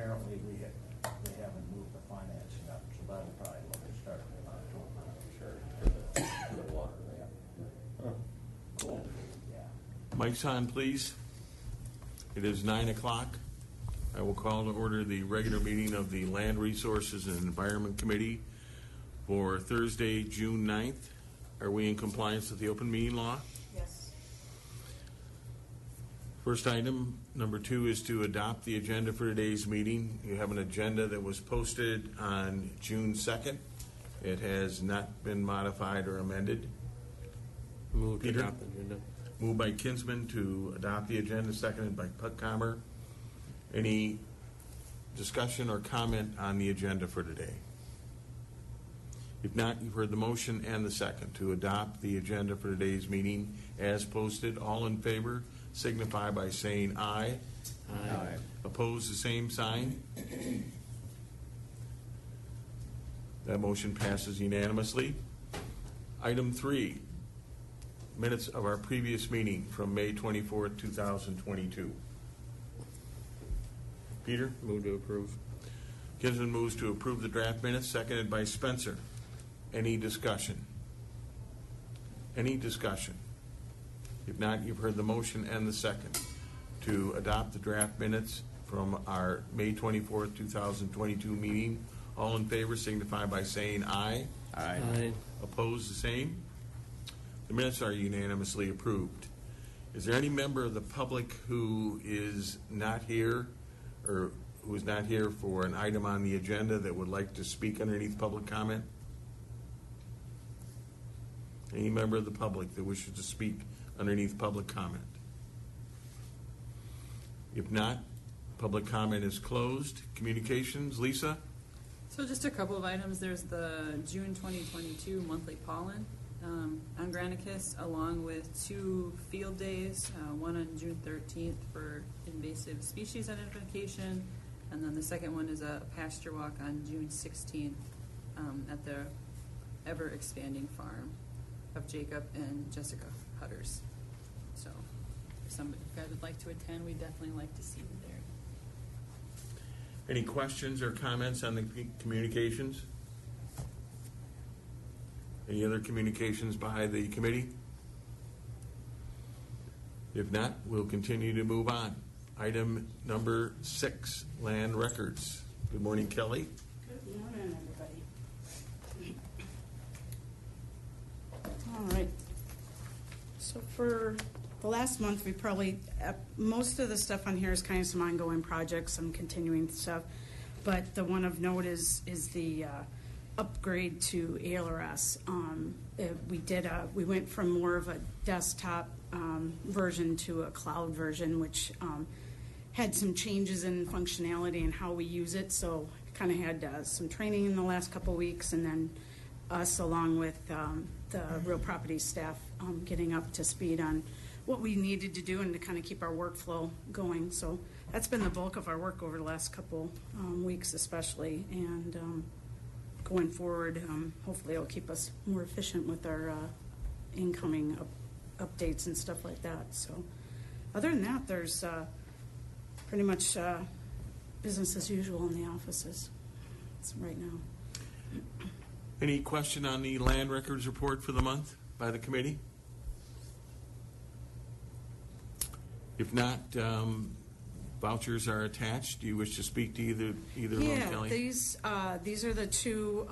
apparently they haven't moved the financing up, so that'll probably look at starting in October, I'm sure. For the water, yeah. Huh. Cool. Yeah. Mic's on, please. It is 9 o'clock. I will call to order the regular meeting of the Land Resources and Environment Committee for Thursday, June 9th. Are we in compliance with the open meeting law? Yes. First item, number 2, is to adopt the agenda for today's meeting. You have an agenda that was posted on June 2nd. It has not been modified or amended. Move to Peter? adopt the agenda. Moved by Kinsman to adopt the agenda, seconded by Puttkamer. Any discussion or comment on the agenda for today? If not, you've heard the motion and the second to adopt the agenda for today's meeting as posted. All in favor signify by saying aye. Aye. Opposed, the same sign. That motion passes unanimously. Item 3, minutes of our previous meeting from May 24th, 2022. Peter? Move to approve. Kinsman moves to approve the draft minutes, seconded by Spencer. Any discussion? Any discussion? If not, you've heard the motion and the second to adopt the draft minutes from our May 24th, 2022 meeting. All in favor signify by saying aye. Aye. Opposed, the same. The minutes are unanimously approved. Is there any member of the public who is not here or who is not here for an item on the agenda that would like to speak underneath public comment? Any member of the public that wishes to speak underneath public comment? If not, public comment is closed. Communications, Lisa? So just a couple of items. There's the June 2022 monthly pollen on Granicus, along with 2 field days, one on June 13th for invasive species identification, and then the second one is a pasture walk on June 16th at the ever-expanding farm of Jacob and Jessica Hutters. So if somebody you guys would like to attend, we'd definitely like to see you there. Any questions or comments on the communications? Any other communications by the committee? If not, we'll continue to move on. Item number 6, land records. Good morning, Kelly. Good morning, everybody. All right. So for the last month, we probably, most of the stuff on here is kind of some ongoing projects, some continuing stuff. But the one of note is the upgrade to ALRS. We went from more of a desktop version to a cloud version, which had some changes in functionality and how we use it. So kind of had some training in the last couple weeks, and then us along with the real property staff getting up to speed on what we needed to do and to kind of keep our workflow going. So that's been the bulk of our work over the last couple weeks especially, and going forward, hopefully it'll keep us more efficient with our incoming updates and stuff like that. So other than that, there's pretty much business as usual in the offices right now. Any question on the land records report for the month by the committee? If not, vouchers are attached. Do you wish to speak to either of them, Kelly? These are the two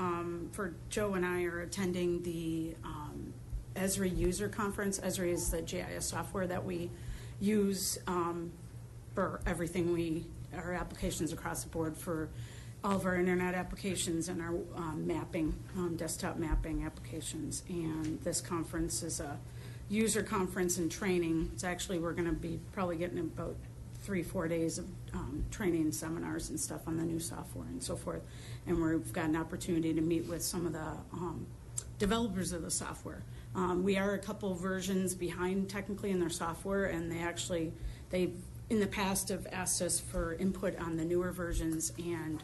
for Joe and I are attending the Esri user conference. Esri is the GIS software that we use for everything our applications across the board for all of our internet applications and our mapping, desktop mapping applications. And this conference is a user conference and training. It's actually, we're going to be probably getting about 3-4 days of training seminars and stuff on the new software and so forth. And we've got an opportunity to meet with some of the developers of the software. We are a couple versions behind technically in their software, and they in the past have asked us for input on the newer versions, and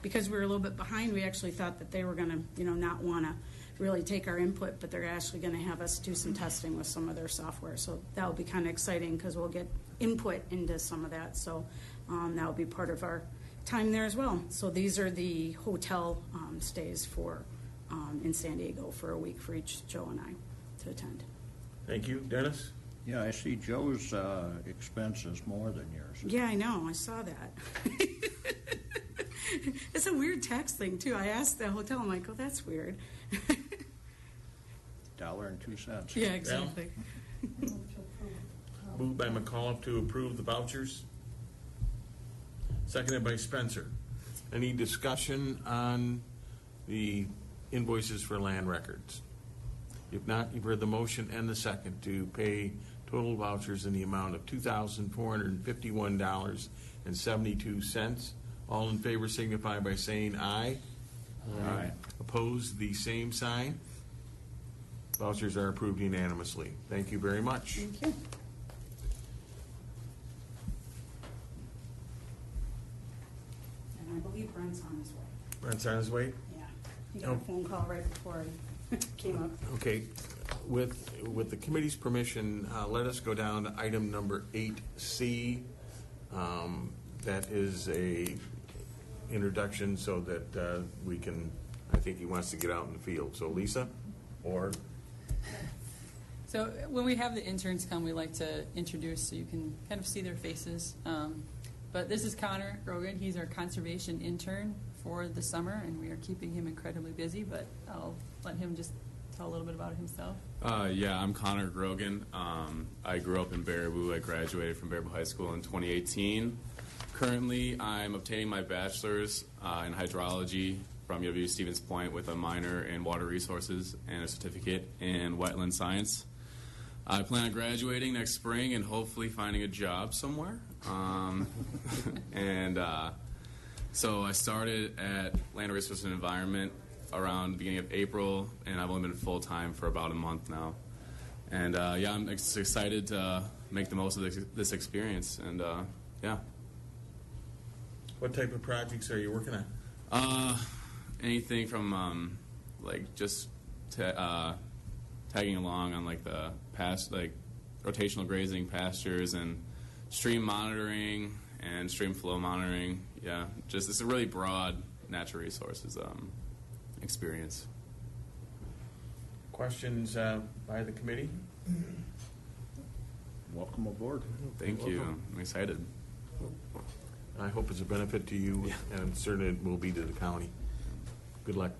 because we were a little bit behind, we actually thought that they were going to, not want to really take our input, but they're actually going to have us do some testing with some of their software. So that'll be kind of exciting because we'll get input into some of that. So that'll be part of our time there as well. So these are the hotel stays for in San Diego for a week for each Joe and I to attend. Thank you. Dennis? Yeah, I see Joe's expense is more than yours. Yeah, I know. I saw that. It's a weird tax thing too. I asked the hotel. I'm like, oh, that's weird. $1.02. Yeah, exactly. Moved by McCollum to approve the vouchers. Seconded by Spencer. Any discussion on the invoices for land records? If not, you've heard the motion and the second to pay total vouchers in the amount of $2,451.72. All in favor signify by saying aye. Aye. Opposed, the same sign. Vouchers are approved unanimously. Thank you very much. Thank you. And I believe Brent's on his way. Brent's on his way? Yeah. He got a phone call right before I came up. Okay, with the committee's permission, let us go down to item number 8C. That is a introduction so that we can, I think he wants to get out in the field. So Lisa, or? So when we have the interns come, we like to introduce so you can kind of see their faces. But this is Connor Grogan. He's our conservation intern for the summer, and we are keeping him incredibly busy, but I'll let him just tell a little bit about himself. Yeah, I'm Connor Grogan. I grew up in Baraboo. I graduated from Baraboo High School in 2018. Currently, I'm obtaining my bachelor's in hydrology from UW Stevens Point with a minor in water resources and a certificate in wetland science. I plan on graduating next spring and hopefully finding a job somewhere. So I started at Land Resources and Environment around the beginning of April, and I've only been full-time for about a month now. And yeah, I'm excited to make the most of this experience, and yeah. What type of projects are you working on? Anything from like just tagging along on like the past, like rotational grazing pastures and stream monitoring and stream flow monitoring. Yeah, just it's a really broad natural resources experience. Questions by the committee? Welcome aboard. Thank you. I'm excited. I hope it's a benefit to you, and certainly it will be to the county. Good luck.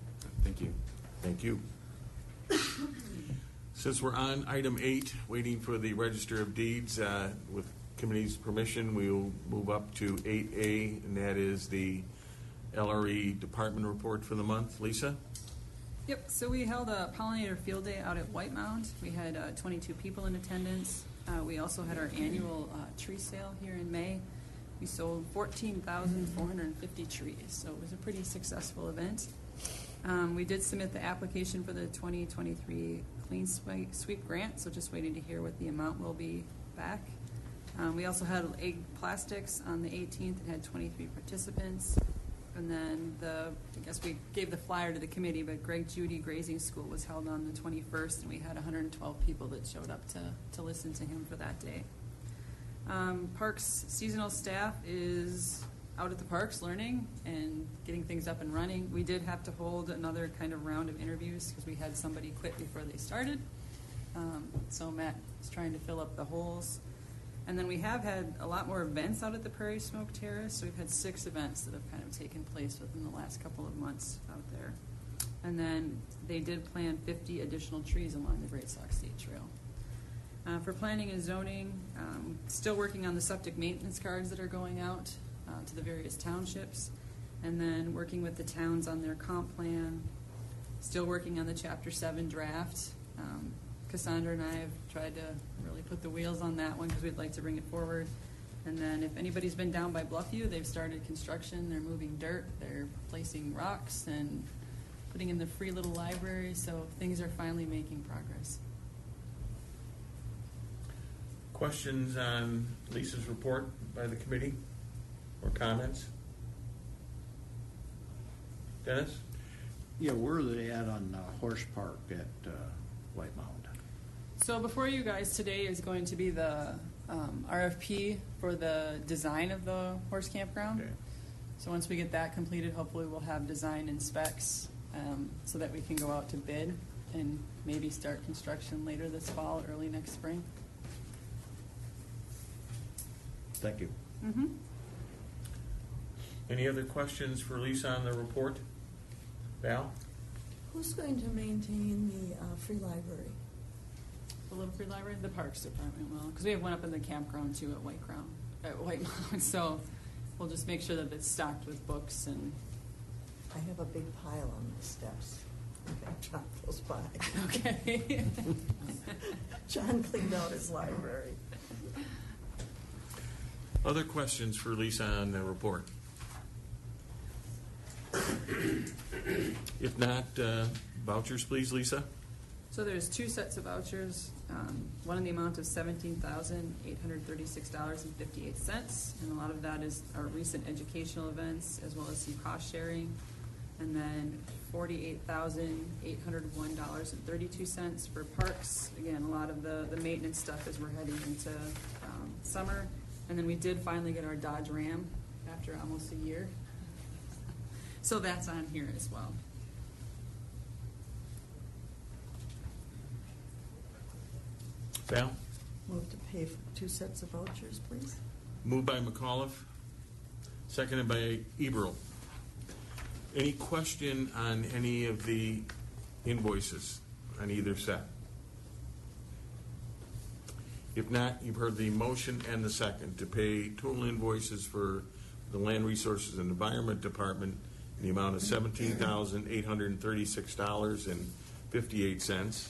Thank you. Thank you. Since we're on item 8, waiting for the Register of Deeds, with committee's permission, we will move up to 8A, and that is the LRE department report for the month. Lisa? Yep, so we held a pollinator field day out at White Mound. We had 22 people in attendance. We also had our annual tree sale here in May. We sold 14,450 trees, so it was a pretty successful event. We did submit the application for the 2023 Clean Sweep Grant, so just waiting to hear what the amount will be back. We also had egg plastics on the 18th and had 23 participants. And then I guess we gave the flyer to the committee, but Greg Judy Grazing School was held on the 21st, and we had 112 people that showed up to listen to him for that day. Parks seasonal staff is out at the parks learning and getting things up and running. We did have to hold another kind of round of interviews because we had somebody quit before they started. So Matt is trying to fill up the holes. And then we have had a lot more events out at the Prairie Smoke Terrace. So we've had 6 events that have kind of taken place within the last couple of months out there. And then they did plant 50 additional trees along the Great Sauk State Trail. For planning and zoning, still working on the septic maintenance cards that are going out to the various townships, and then working with the towns on their comp plan, still working on the Chapter 7 draft. Cassandra and I have tried to really put the wheels on that one because we'd like to bring it forward. And then if anybody's been down by Bluffview, they've started construction. They're moving dirt. They're placing rocks and putting in the free little library. So things are finally making progress. Questions on Lisa's report by the committee or comments? Dennis? Yeah, where are they at on Horse Park at White Mound? So before you guys today is going to be the RFP for the design of the horse campground. Okay. So once we get that completed, hopefully we'll have design and specs so that we can go out to bid and maybe start construction later this fall, early next spring. Thank you. Mm-hmm. Any other questions for Lisa on the report? Val? Who's going to maintain the free library? The Little Free Library, the Parks Department will, because we have one up in the campground too at White Mountain. So we'll just make sure that it's stocked with books and. I have a big pile on the steps. I drop those by. Okay. John cleaned out his library. Other questions for Lisa on the report? If not, vouchers, please, Lisa. So there's two sets of vouchers, one in the amount of $17,836.58, and a lot of that is our recent educational events as well as some cost sharing, and then $48,801.32 for parks. Again, a lot of the maintenance stuff as we're heading into summer, and then we did finally get our Dodge Ram after almost a year, so that's on here as well. Val? Move to pay for 2 sets of vouchers, please. Moved by McAuliffe, seconded by Eberl. Any question on any of the invoices on either set? If not, you've heard the motion and the second to pay total invoices for the Land Resources and Environment Department in the amount of $17,836.58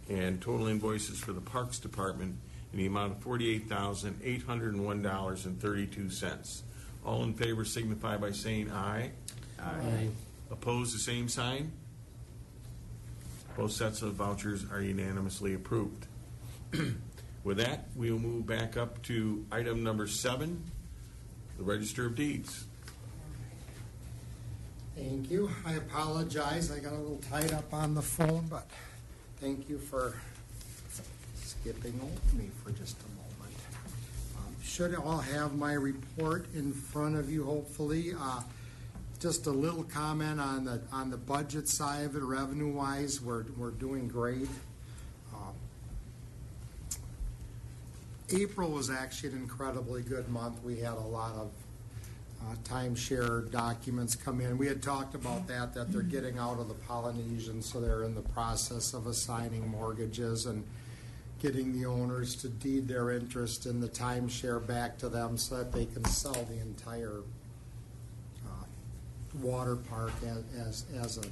and total invoices for the Parks Department in the amount of $48,801.32. All in favor signify by saying aye. Aye. Opposed, the same sign. Both sets of vouchers are unanimously approved. With that, we will move back up to item number 7, the Register of Deeds. Thank you. I apologize. I got a little tied up on the phone, but thank you for skipping over me for just a moment. Should all have my report in front of you, hopefully. Just a little comment on the budget side of it, revenue-wise, we're doing great. April was actually an incredibly good month. We had a lot of timeshare documents come in. We had talked about that they're getting out of the Polynesian, so they're in the process of assigning mortgages and getting the owners to deed their interest in the timeshare back to them so that they can sell the entire water park as a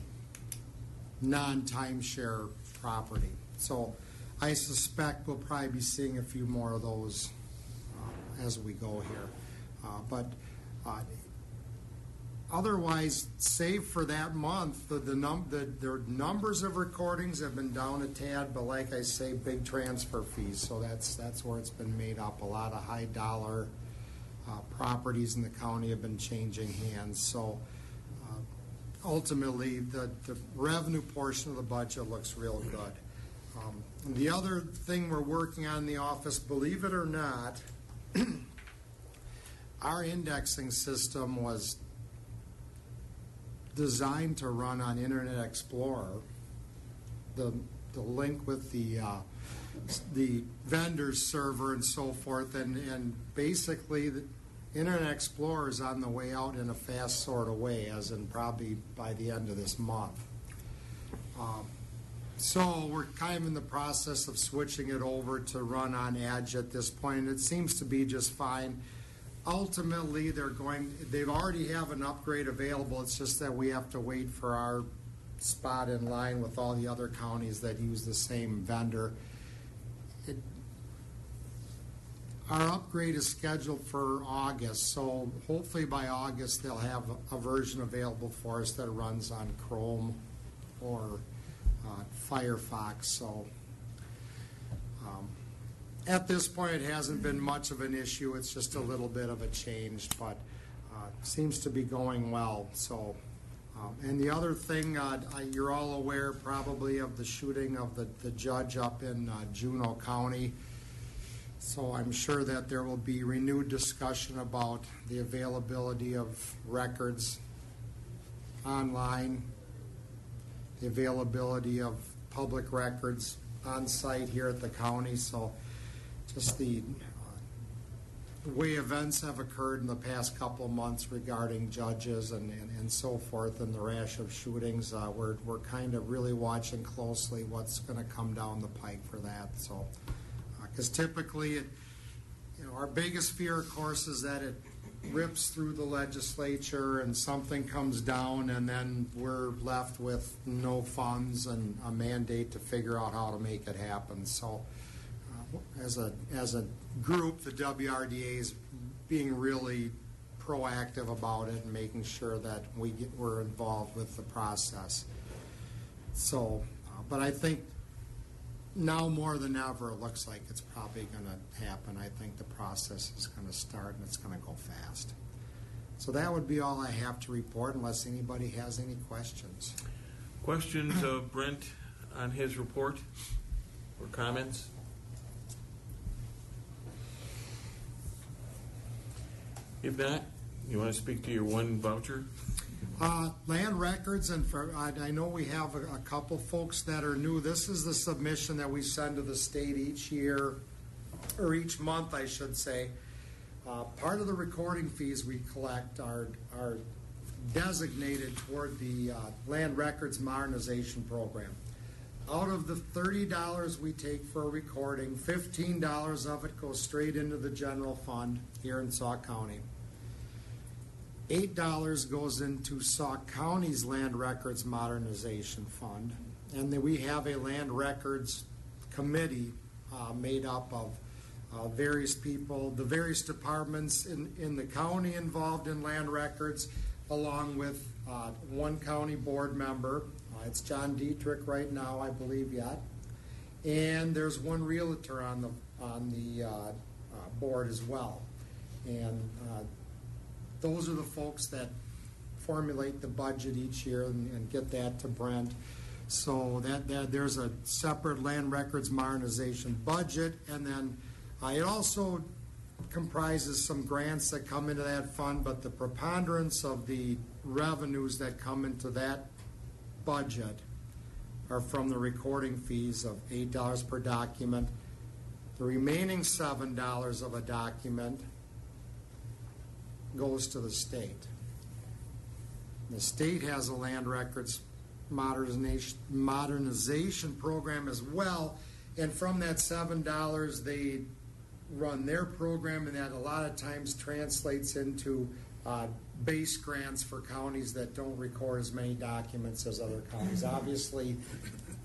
non-timeshare property. So I suspect we'll probably be seeing a few more of those as we go here. But otherwise, save for that month, the numbers of recordings have been down a tad, but like I say, big transfer fees. So that's where it's been made up. A lot of high dollar properties in the county have been changing hands. So ultimately, the revenue portion of the budget looks real good. The other thing we're working on in the office, believe it or not, our indexing system was designed to run on Internet Explorer. The link with the vendor's server and so forth, and basically the Internet Explorer is on the way out in a fast sort of way, as in probably by the end of this month. So we're kind of in the process of switching it over to run on Edge at this point, and it seems to be just fine. Ultimately, they already have an upgrade available. It's just that we have to wait for our spot in line with all the other counties that use the same vendor. Our upgrade is scheduled for August, so hopefully by August they'll have a version available for us that runs on Chrome or Firefox. So at this point, it hasn't been much of an issue. It's just a little bit of a change, but seems to be going well. So, and the other thing, you're all aware probably of the shooting of the judge up in Juneau County. So I'm sure that there will be renewed discussion about the availability of records online, the availability of public records on site here at the county. So just the way events have occurred in the past couple of months regarding judges and so forth, and the rash of shootings, we're kind of really watching closely what's going to come down the pike for that. So, because typically, our biggest fear, of course, is that it rips through the legislature and something comes down, and then we're left with no funds and a mandate to figure out how to make it happen. So, as a group, the WRDA is being really proactive about it and making sure that we're involved with the process. So, but I think now more than ever, it looks like it's probably going to happen. I think the process is going to start and it's going to go fast. So that would be all I have to report, unless anybody has any questions. Questions of Brent on his report or comments? If not, you want to speak to your one voucher? Land records, and I know we have a couple folks that are new. This is the submission that we send to the state each year, or each month, I should say. Part of the recording fees we collect are designated toward the Land Records Modernization Program. Out of the $30 we take for a recording, $15 of it goes straight into the general fund here in Sauk County. $8 goes into Sauk County's Land Records Modernization Fund, and then we have a Land Records Committee made up of various people, the various departments in the county involved in land records, along with one county board member. It's John Dietrich right now, I believe, yet. And there's one realtor on the board as well. And those are the folks that formulate the budget each year and get that to Brent. So that there's a separate land records modernization budget, and then it also comprises some grants that come into that fund, but the preponderance of the revenues that come into that budget are from the recording fees of $8 per document. The remaining $7 of a document goes to the state. The state has a land records modernization program as well, and from that $7 they run their program, and that a lot of times translates into base grants for counties that don't record as many documents as other counties. Obviously,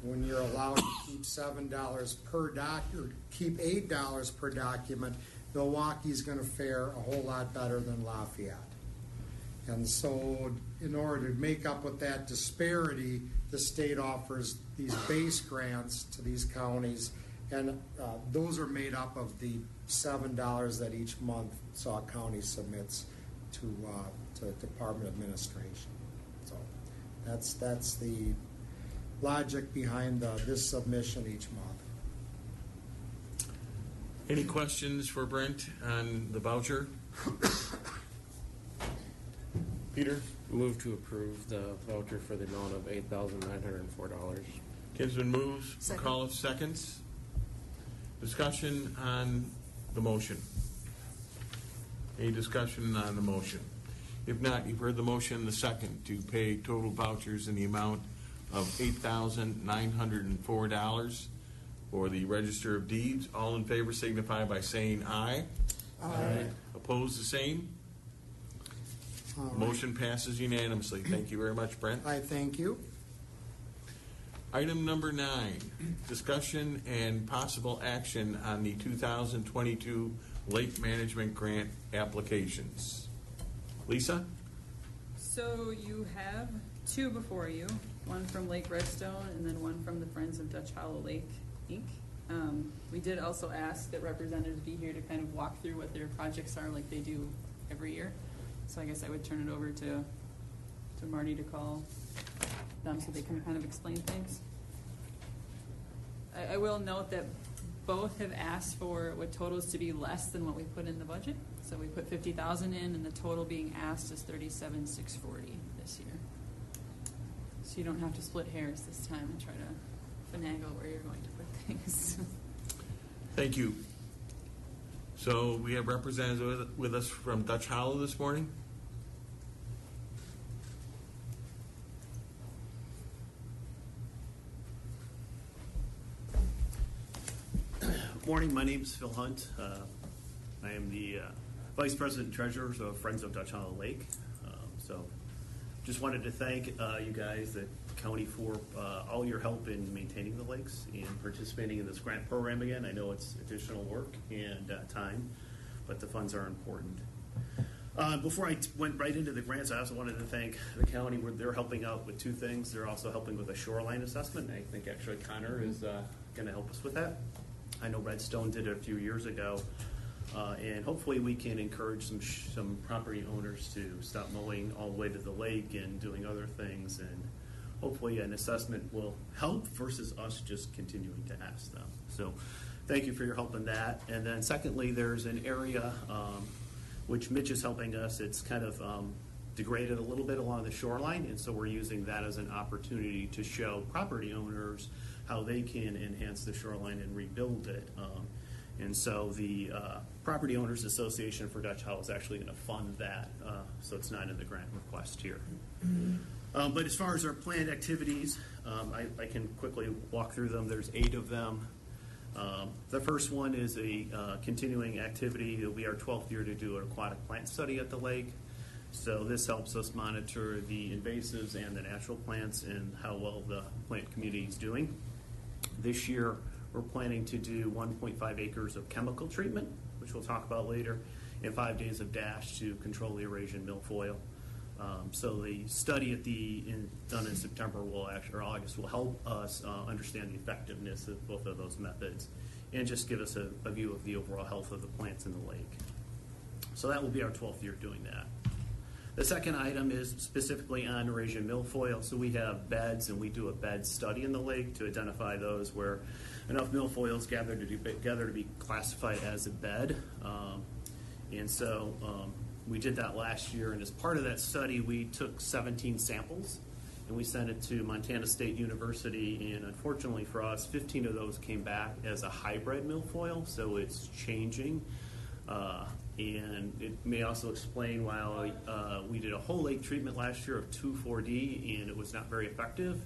when you're allowed to keep $7 per document, keep $8 per document, Milwaukee's going to fare a whole lot better than Lafayette. And so in order to make up with that disparity, the state offers these base grants to these counties, and those are made up of the $7 that each month Sauk County submits to Department Administration. So that's the logic behind this submission each month. Any questions for Brent on the voucher? Peter? Move to approve the voucher for the amount of $8,904. Kinsman moves. Second. McAuliffe seconds. Discussion on the motion. Any discussion on the motion? If not, you've heard the motion, the second, to pay total vouchers in the amount of $8,904 for the Register of Deeds. All in favor signify by saying aye. Aye. Opposed, the same. All right. Motion passes unanimously. Thank you very much, Brent. I thank you. Item number 9, discussion and possible action on the 2022 Lake Management Grant applications. Lisa? So you have two before you, one from Lake Redstone and then one from the Friends of Dutch Hollow Lake, Inc. We did also ask that representatives be here to kind of walk through what their projects are like they do every year. So I guess I would turn it over to Marty to call them so they can kind of explain things. I will note that both have asked for what totals to be less than what we put in the budget. So we put 50,000 in, and the total being asked is 37,640 this year. So you don't have to split hairs this time and try to finagle where you're going to put things. Thank you. So we have representatives with us from Dutch Hollow this morning. Morning, my name is Phil Hunt. I am the Vice President and Treasurer of Friends of Dutch Hollow Lake. So just wanted to thank you guys, the county, for all your help in maintaining the lakes and participating in this grant program again. I know it's additional work and time, but the funds are important. Before I went right into the grants, I also wanted to thank the county where they're helping out with two things. They're also helping with a shoreline assessment. I think actually Connor is going to help us with that. I know Redstone did it a few years ago, and hopefully we can encourage some property owners to stop mowing all the way to the lake and doing other things, and hopefully an assessment will help versus us just continuing to ask them. So thank you for your help in that. And then secondly, there's an area which Mitch is helping us. It's kind of degraded a little bit along the shoreline, and so we're using that as an opportunity to show property owners how they can enhance the shoreline and rebuild it. And so the Property Owners Association for Dutch Hollow is actually going to fund that, so it's not in the grant request here. But as far as our planned activities, I can quickly walk through them. There's 8 of them. The first one is a continuing activity. It'll be our 12th year to do an aquatic plant study at the lake. So this helps us monitor the invasives and the natural plants and how well the plant community is doing. This year, we're planning to do 1.5 acres of chemical treatment, which we'll talk about later, and 5 days of dash to control the Eurasian milfoil. So the study done in September or August will help us understand the effectiveness of both of those methods and just give us a view of the overall health of the plants in the lake. So that will be our 12th year doing that. The second item is specifically on Eurasian milfoil. So we have beds, and we do a bed study in the lake to identify those where enough milfoil is gathered together to be classified as a bed. And so we did that last year, and as part of that study, we took 17 samples, and we sent it to Montana State University, and unfortunately for us, 15 of those came back as a hybrid milfoil, so it's changing. And it may also explain why we did a whole lake treatment last year of 2,4-D, and it was not very effective.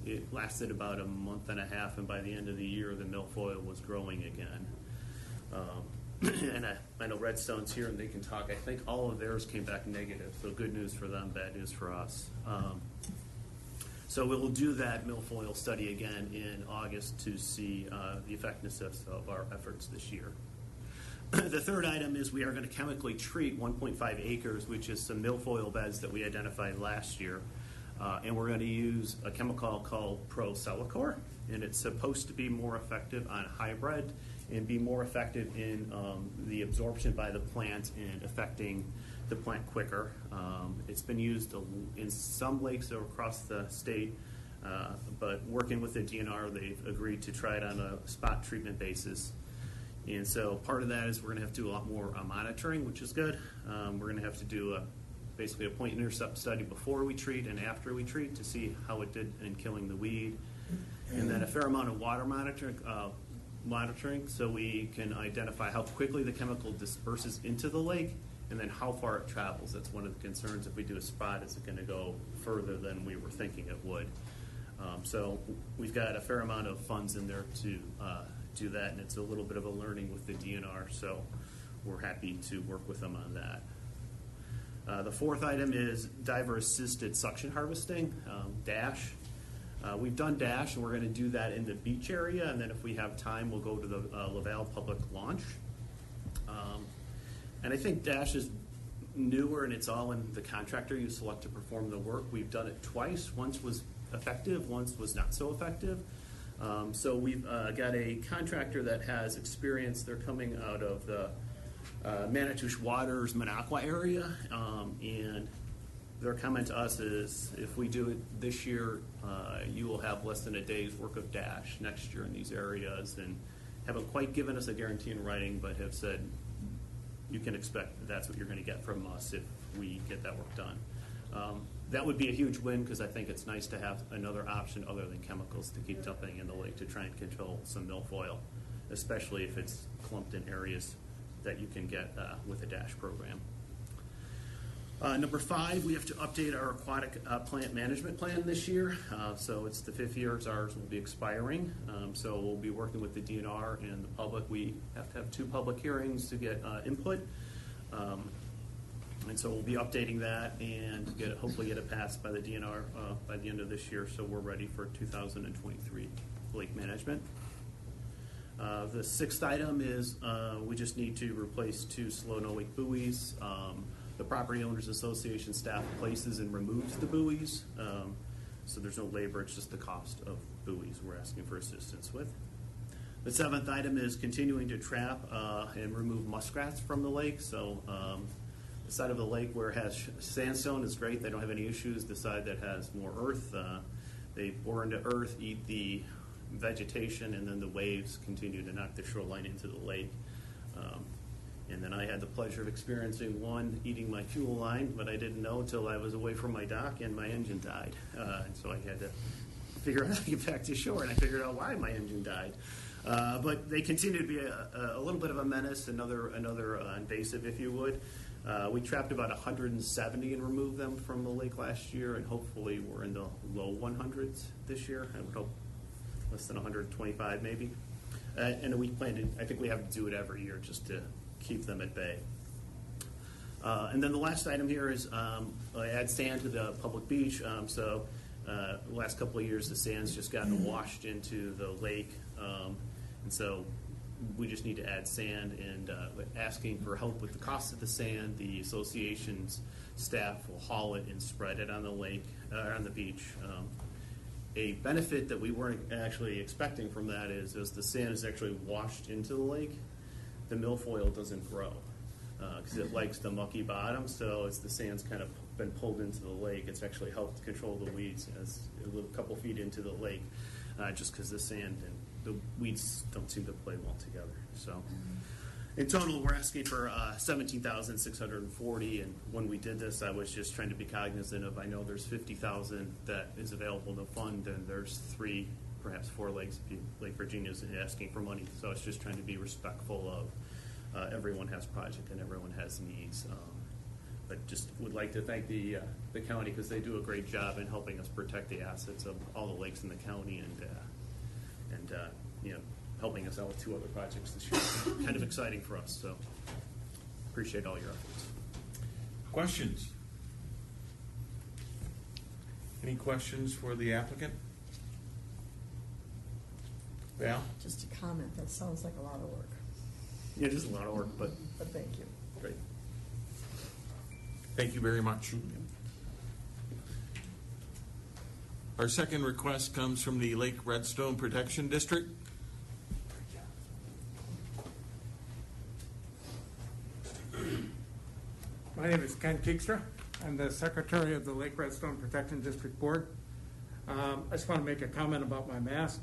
It lasted about a month and a half, and by the end of the year, the milfoil was growing again. And I know Redstone's here, and they can talk. I think all of theirs came back negative, so good news for them, bad news for us. So we'll do that milfoil study again in August to see the effectiveness of our efforts this year. The third item is we are going to chemically treat 1.5 acres, which is some milfoil beds that we identified last year. And we're going to use a chemical called Procelicor, and it's supposed to be more effective on hybrid and be more effective in the absorption by the plant and affecting the plant quicker. It's been used in some lakes across the state, but working with the DNR, they've agreed to try it on a spot treatment basis. And so part of that is we're going to have to do a lot more monitoring, which is good. We're going to have to do basically a point intercept study before we treat and after we treat to see how it did in killing the weed. And then a fair amount of water monitoring so we can identify how quickly the chemical disperses into the lake and then how far it travels. That's one of the concerns. If we do a spot, is it going to go further than we were thinking it would? So we've got a fair amount of funds in there to do that, and it's a little bit of a learning with the DNR, so we're happy to work with them on that. The fourth item is diver-assisted suction harvesting, DASH. We've done DASH, and we're going to do that in the beach area, and then if we have time, we'll go to the Laval public launch. And I think DASH is newer, and it's all in the contractor you select to perform the work. We've done it twice. Once was effective, once was not so effective. So we've got a contractor that has experience. They're coming out of the Manitouche Waters, Minocqua area, and their comment to us is if we do it this year, you will have less than a day's work of DASH next year in these areas, and haven't quite given us a guarantee in writing, but have said you can expect that's what you're going to get from us if we get that work done. That would be a huge win because I think it's nice to have another option other than chemicals to keep dumping in the lake to try and control some milfoil, especially if it's clumped in areas that you can get with a DASH program. Number 5, we have to update our aquatic plant management plan this year. So it's the 5th year ours will be expiring. So we'll be working with the DNR and the public. We have to have 2 public hearings to get input. And so we'll be updating that and hopefully get it passed by the DNR by the end of this year, so we're ready for 2023 lake management. The 6th item is we just need to replace 2 slow no-wake buoys. The Property Owners Association staff places and removes the buoys, so there's no labor, it's just the cost of buoys we're asking for assistance with. The 7th item is continuing to trap and remove muskrats from the lake. So the side of the lake where it has sandstone is great. They don't have any issues. The side that has more earth, they bore into earth, eat the vegetation, and then the waves continue to knock the shoreline into the lake. And then I had the pleasure of experiencing one eating my fuel line, but I didn't know until I was away from my dock and my engine died. And so I had to figure out how to get back to shore, and I figured out why my engine died. But they continue to be a little bit of a menace, another invasive, if you would. We trapped about 170 and removed them from the lake last year, and hopefully we're in the low 100s this year. I would hope less than 125 maybe. And we plan to, I think we have to do it every year just to keep them at bay. And then the last item here is add sand to the public beach. The last couple of years the sand's just gotten washed into the lake. And so we just need to add sand, and asking for help with the cost of the sand. The association's staff will haul it and spread it on the lake, on the beach. A benefit that we weren't actually expecting from that is as the sand is actually washed into the lake, the milfoil doesn't grow because it likes the mucky bottom. So as the sand's kind of been pulled into the lake, it's actually helped control the weeds as a couple feet into the lake, just because the sand and the weeds don't seem to play well together. So in total, we're asking for $17,640. And when we did this, I was just trying to be cognizant of, I know there's $50,000 that is available to fund, and there's 3, perhaps 4 lakes. Lake Virginia's asking for money. So it's just trying to be respectful of everyone has project and everyone has needs. But just would like to thank the county because they do a great job in helping us protect the assets of all the lakes in the county, and helping us out with 2 other projects this year. Kind of exciting for us, so appreciate all your efforts. Questions? Any questions for the applicant? Val? Just a comment, that sounds like a lot of work, Yeah, just a lot of work, but thank you. great. Thank you very much. Our second request comes from the Lake Redstone Protection District. My name is Ken Keekstra. I'm the Secretary of the Lake Redstone Protection District Board. I just want to make a comment about my mask.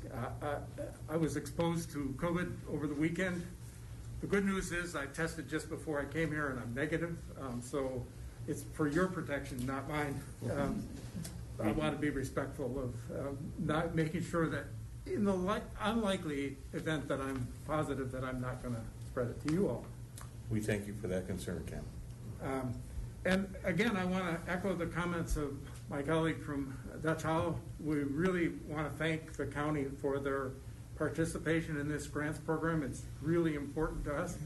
I was exposed to COVID over the weekend. The good news is I tested just before I came here and I'm negative, so it's for your protection, not mine. I want to be respectful of not making sure that in the unlikely event that I'm positive that I'm not going to spread it to you all. We thank you for that concern, Ken. And again, I want to echo the comments of my colleague from Dutch Hollow. We really want to thank the county for their participation in this grants program. It's really important to us.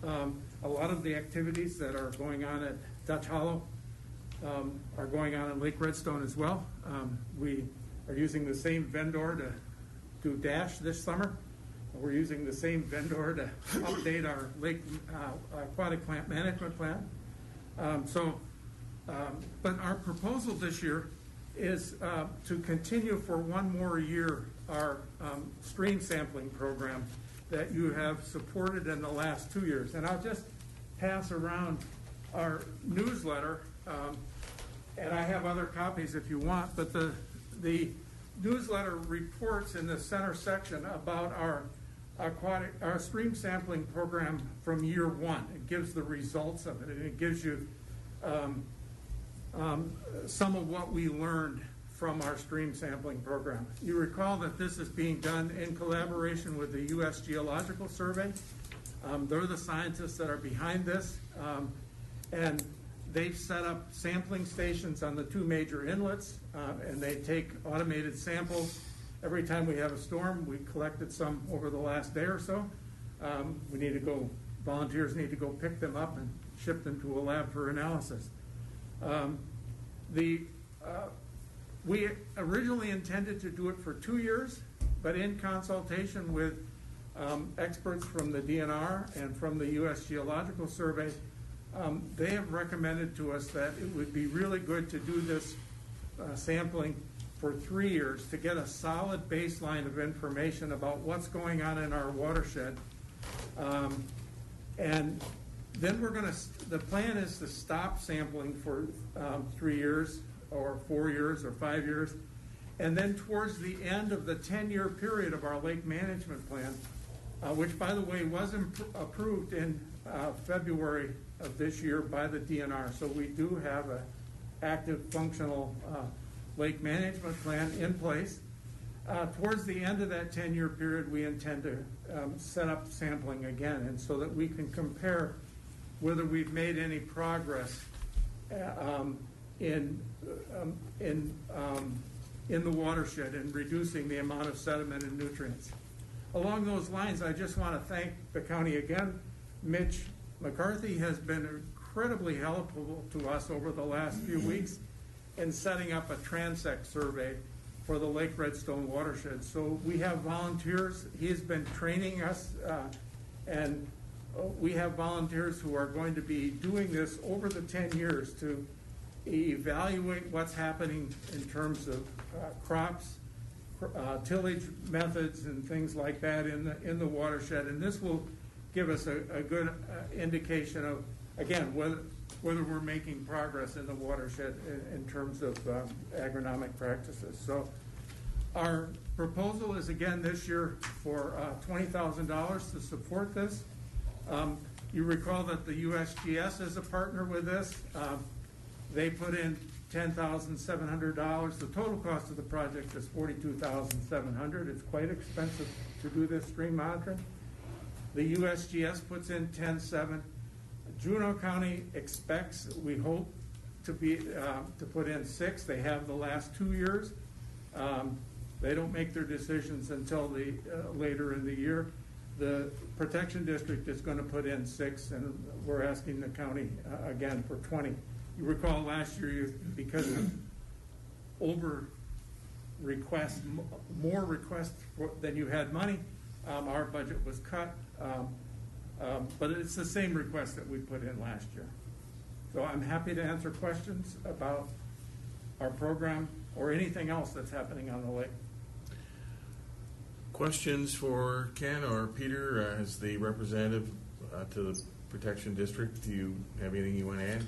A lot of the activities that are going on at Dutch Hollow are going on in Lake Redstone as well. We are using the same vendor to do DASH this summer. We're using the same vendor to update our lake aquatic plant management plan. But our proposal this year is to continue for 1 more year our stream sampling program that you have supported in the last 2 years. And I'll just pass around our newsletter, and I have other copies if you want, but the newsletter reports in the center section about our our stream sampling program from year one. It gives the results of it, and it gives you some of what we learned from our stream sampling program. You recall that this is being done in collaboration with the U.S. Geological Survey. They're the scientists that are behind this, and they've set up sampling stations on the two major inlets, and they take automated samples. Every time we have a storm, we collected some over the last day or so. Volunteers need to go pick them up and ship them to a lab for analysis. We originally intended to do it for 2 years, but in consultation with experts from the DNR and from the U.S. Geological Survey, they have recommended to us that it would be really good to do this sampling for 3 years to get a solid baseline of information about what's going on in our watershed. And then the plan is to stop sampling for 3 years or 4 years or 5 years. And then towards the end of the 10-year period of our lake management plan, which, by the way, was approved in February of this year by the DNR. So we do have an active, functional lake management plan in place. Towards the end of that 10-year period, we intend to set up sampling again, and so that we can compare whether we've made any progress in the watershed and reducing the amount of sediment and nutrients. Along those lines, I just want to thank the county again. Mitch McCarthy has been incredibly helpful to us over the last few weeks in setting up a transect survey for the Lake Redstone watershed. So we have volunteers. He has been training us, and we have volunteers who are going to be doing this over the 10 years to evaluate what's happening in terms of crops, tillage methods, and things like that in the watershed. And this will give us a good indication of, again, whether we're making progress in the watershed in terms of agronomic practices. So our proposal is, again, this year for $20,000 to support this. You recall that the USGS is a partner with this. They put in $10,700. The total cost of the project is $42,700. It's quite expensive to do this stream monitoring. The USGS puts in $10,700. Juneau County expects, we hope, to put in $6,000. They have the last 2 years. They don't make their decisions until later in the year. The Protection District is going to put in $6,000, and we're asking the county again for $20,000. You recall last year, because of more requests than you had money, our budget was cut. But it's the same request that we put in last year. So I'm happy to answer questions about our program or anything else that's happening on the lake. Questions for Ken or Peter as the representative to the Protection District? Do you have anything you want to add?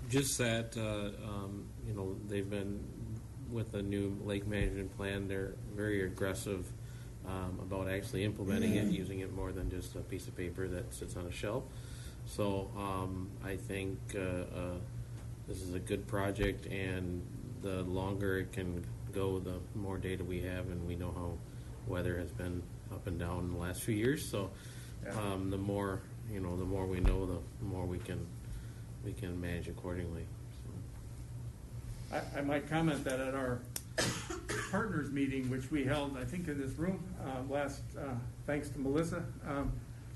Just that, they've been with the new lake management plan. They're very aggressive about actually implementing it, using it more than just a piece of paper that sits on a shelf. So I think this is a good project, and the longer it can go, the more data we have, and we know how weather has been up and down in the last few years. So the more we know, the more we can manage accordingly. So. I might comment that at our partners meeting, which we held, I think, in this room thanks to Melissa,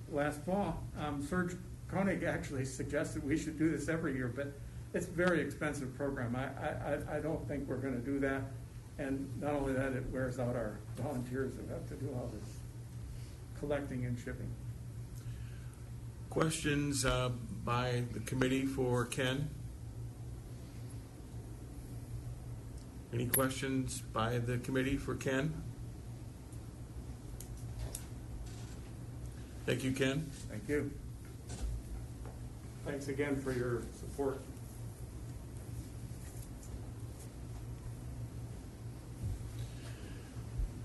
last fall, Serge Koenig actually suggested we should do this every year, but it's a very expensive program. I don't think we're going to do that. And not only that, it wears out our volunteers who have to do all this collecting and shipping. Questions by the committee for Ken? Any questions by the committee for Ken? Thank you, Ken. Thank you. Thanks again for your support.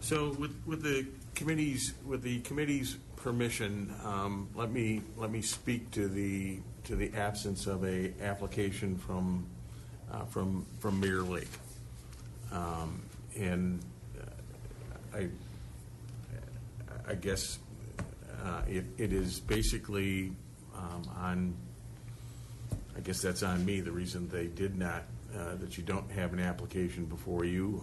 So with the committee's permission, let me speak to the absence of a application from Mirror Lake. And I guess it is basically on, I guess that's on me, the reason they did not, that you don't have an application before you.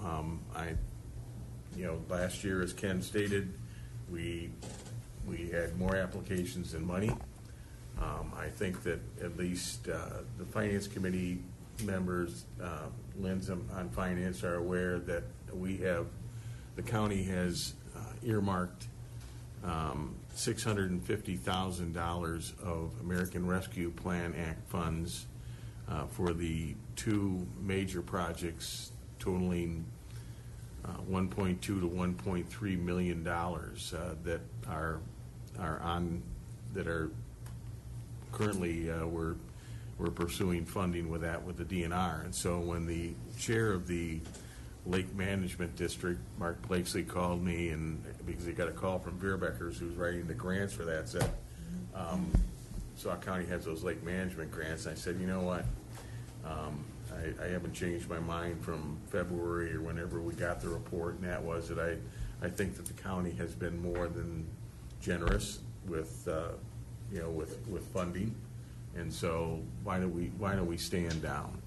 Last year, as Ken stated, we had more applications than money. I think that at least the Finance Committee members, Lynn's on Finance, are aware that the county has earmarked $650,000 of American Rescue Plan Act funds for the two major projects totaling $1.2 to $1.3 million that are currently we're pursuing funding with the DNR. And so when the chair of the Lake Management District, Mark Blakeslee, called me, and because he got a call from Veerbeckers, who's writing the grants for that, said Sauk County has those lake management grants. And I said, you know what? I haven't changed my mind from February or whenever we got the report, and that was that I think that the county has been more than generous with with funding, and so why don't we stand down?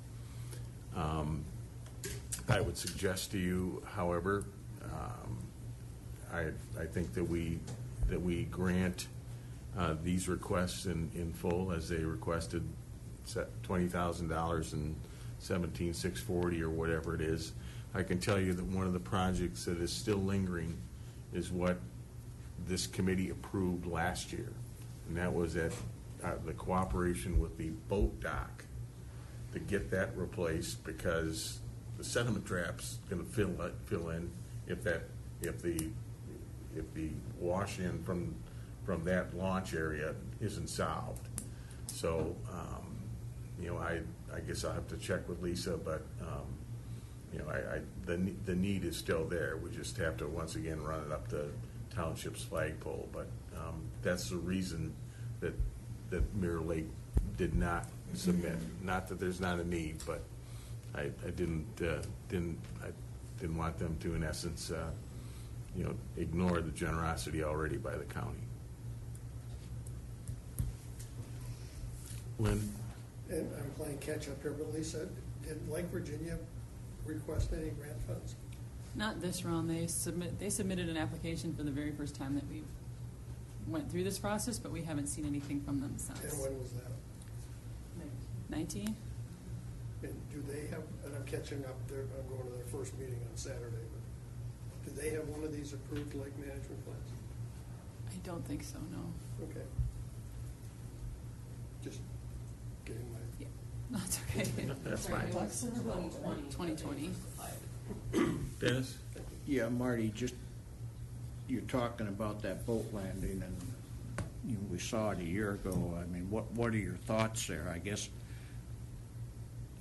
I would suggest to you, however, I think that we grant these requests in full as they requested $20,000 and $17,640 or whatever it is. I can tell you that one of the projects that is still lingering is what this committee approved last year, and that was the cooperation with the boat dock to get that replaced, because the sediment trap's going to fill in if the wash in from that launch area isn't solved. So I guess I'll have to check with Lisa, but the need is still there. We just have to once again run it up the township's flagpole. But that's the reason that Mirror Lake did not submit. Not that there's not a need, but I didn't want them to, in essence, ignore the generosity already by the county. Lynn? And I'm playing catch up here, but Lisa, did Lake Virginia request any grant funds? Not this round. They submitted an application for the very first time that we went through this process, but we haven't seen anything from them since. And when was that? 19? And do they have, and I'm catching up, I'm going to their first meeting on Saturday, but do they have one of these approved lake management plans? I don't think so, no. Okay. Just getting my... Yeah. That's okay. That's fine. 2020. Dennis? Yeah, Marty, just, you're talking about that boat landing, and we saw it a year ago. I mean, what are your thoughts there? I guess,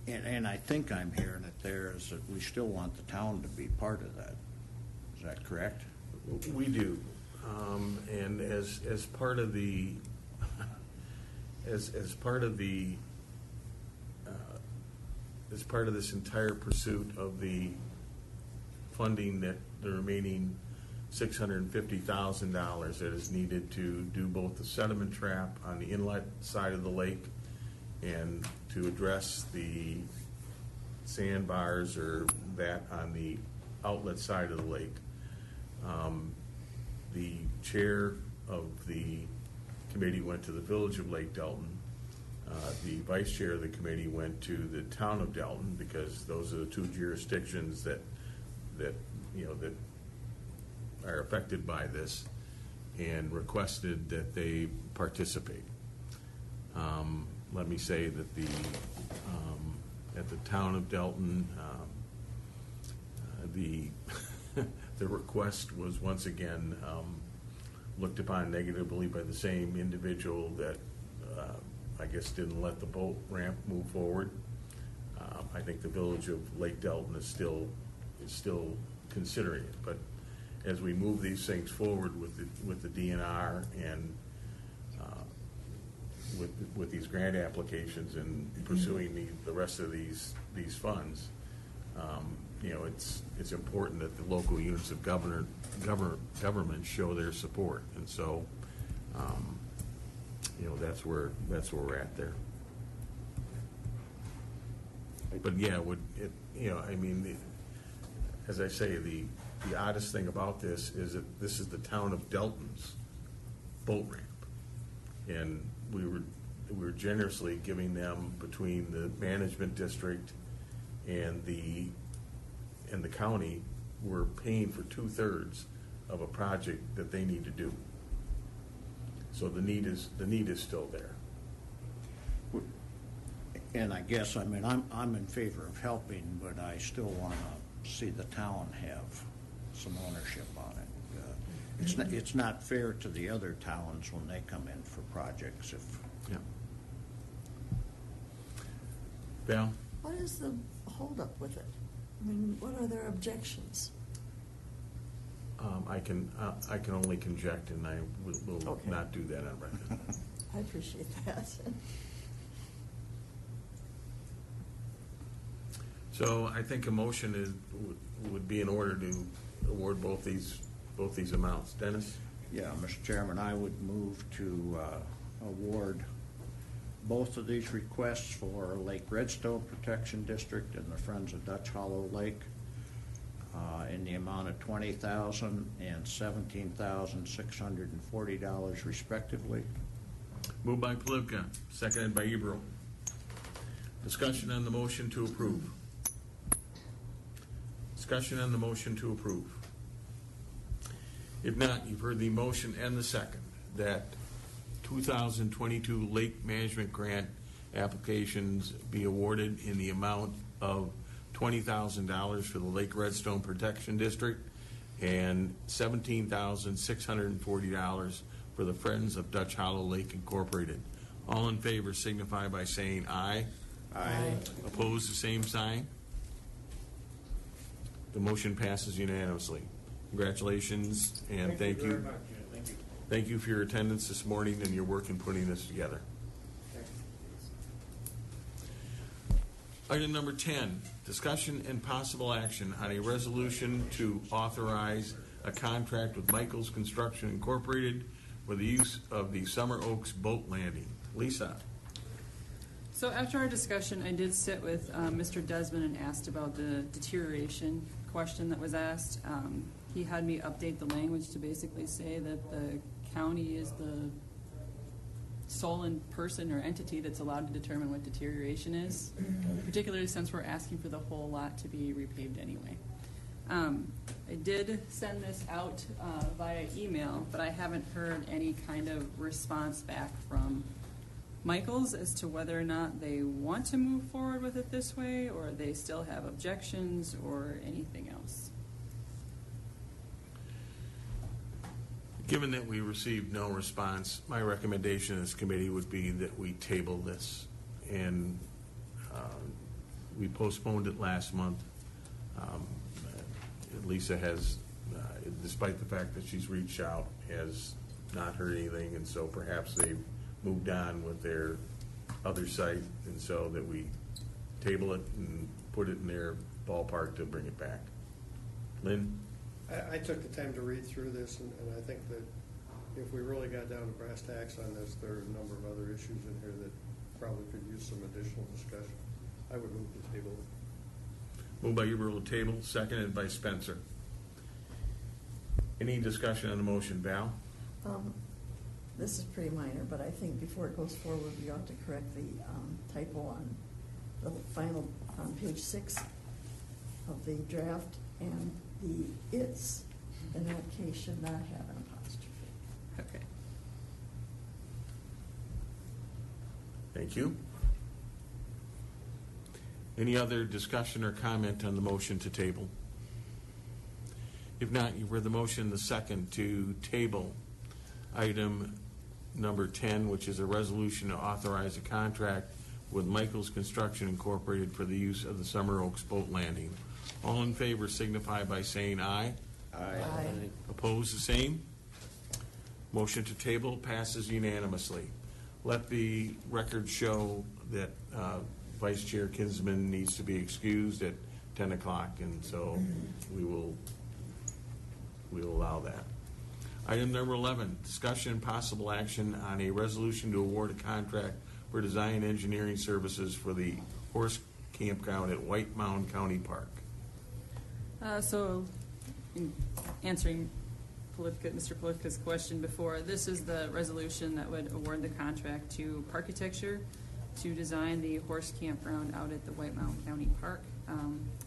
and I think I'm hearing it there, is that we still want the town to be part of that. Is that correct? We do. And as part of the as part of this entire pursuit of the funding, that the remaining $650,000 that is needed to do both the sediment trap on the inlet side of the lake and to address the sandbars or that on the outlet side of the lake. The chair of the committee went to the village of Lake Delton. The vice chair of the committee went to the town of Delton, because those are the two jurisdictions that are affected by this, and requested that they participate. Let me say that at the town of Delton, the request was once again looked upon negatively by the same individual that I guess didn't let the boat ramp move forward. I think the village of Lake Delton is still considering it, but as we move these things forward with the DNR and with these grant applications and pursuing the rest of these funds, it's important that the local units of government show their support, and so that's where we're at there. But yeah, as I say, the oddest thing about this is that this is the town of Delton's boat ramp, and we were generously giving them, between the management district and the county, we're paying for 2/3 of a project that they need to do. So the need is still there. And I guess, I'm in favor of helping, but I still want to see the town have some ownership on it. It's not fair to the other towns when they come in for projects. Yeah. Val? What is the holdup with it? I mean, what are their objections? I can only conject, and I will Okay. not do that on record. I appreciate that. So I think a motion would be in order to award both these amounts. Dennis? Yeah, Mr. Chairman, I would move to award both of these requests for Lake Redstone Protection District and the Friends of Dutch Hollow Lake in the amount of $20,000 and $17,640 respectively. Moved by Plivka, seconded by Ebro. Discussion on the motion to approve. Discussion on the motion to approve. If not, you've heard the motion and the second that 2022 Lake Management Grant applications be awarded in the amount of $20,000 for the Lake Redstone Protection District and $17,640 for the Friends of Dutch Hollow Lake Incorporated. All in favor signify by saying aye. Aye. Opposed, the same sign. The motion passes unanimously. Congratulations, and thank you. very much. Thank you. Thank you for your attendance this morning and your work in putting this together. Item number 10, discussion and possible action on a resolution to authorize a contract with Michael's Construction Incorporated for the use of the Summer Oaks boat landing. Lisa? So after our discussion, I did sit with Mr. Desmond and asked about the deterioration question that was asked. He had me update the language to basically say that the county is the sole person or entity that's allowed to determine what deterioration is, particularly since we're asking for the whole lot to be repaved anyway. I did send this out via email, but I haven't heard any kind of response back from Michael's as to whether or not they want to move forward with it this way, or they still have objections or anything else. Given that we received no response, my recommendation to this committee would be that we table this. And we postponed it last month. Lisa has, despite the fact that she's reached out, has not heard anything, and so perhaps they've moved on with their other site, and so that we table it and put it in their ballpark to bring it back. Lynn? I took the time to read through this, and I think that if we really got down to brass tacks on this, there are a number of other issues in here that probably could use some additional discussion. I would move the table. Moved by Huber table, seconded by Spencer. Any discussion on the motion, Val? This is pretty minor, but I think before it goes forward, we ought to correct the typo on the final, on page 6 of the draft, and the "its" in that case should not have an apostrophe. Okay. Thank you. Any other discussion or comment on the motion to table? If not, you've heard the motion, the second, to table item number 10, which is a resolution to authorize a contract with Michael's Construction Incorporated for the use of the Summer Oaks boat landing. All in favor signify by saying aye. Aye. Opposed, the same. Motion to table passes unanimously. Let the record show that Vice Chair Kinsman needs to be excused at 10 o'clock, and so we will allow that. Item number 11, discussion and possible action on a resolution to award a contract for design engineering services for the horse campground at White Mountain County Park. So, in answering Mr. Polifka's question before, this is the resolution that would award the contract to Parkitecture to design the horse campground out at the White Mountain County Park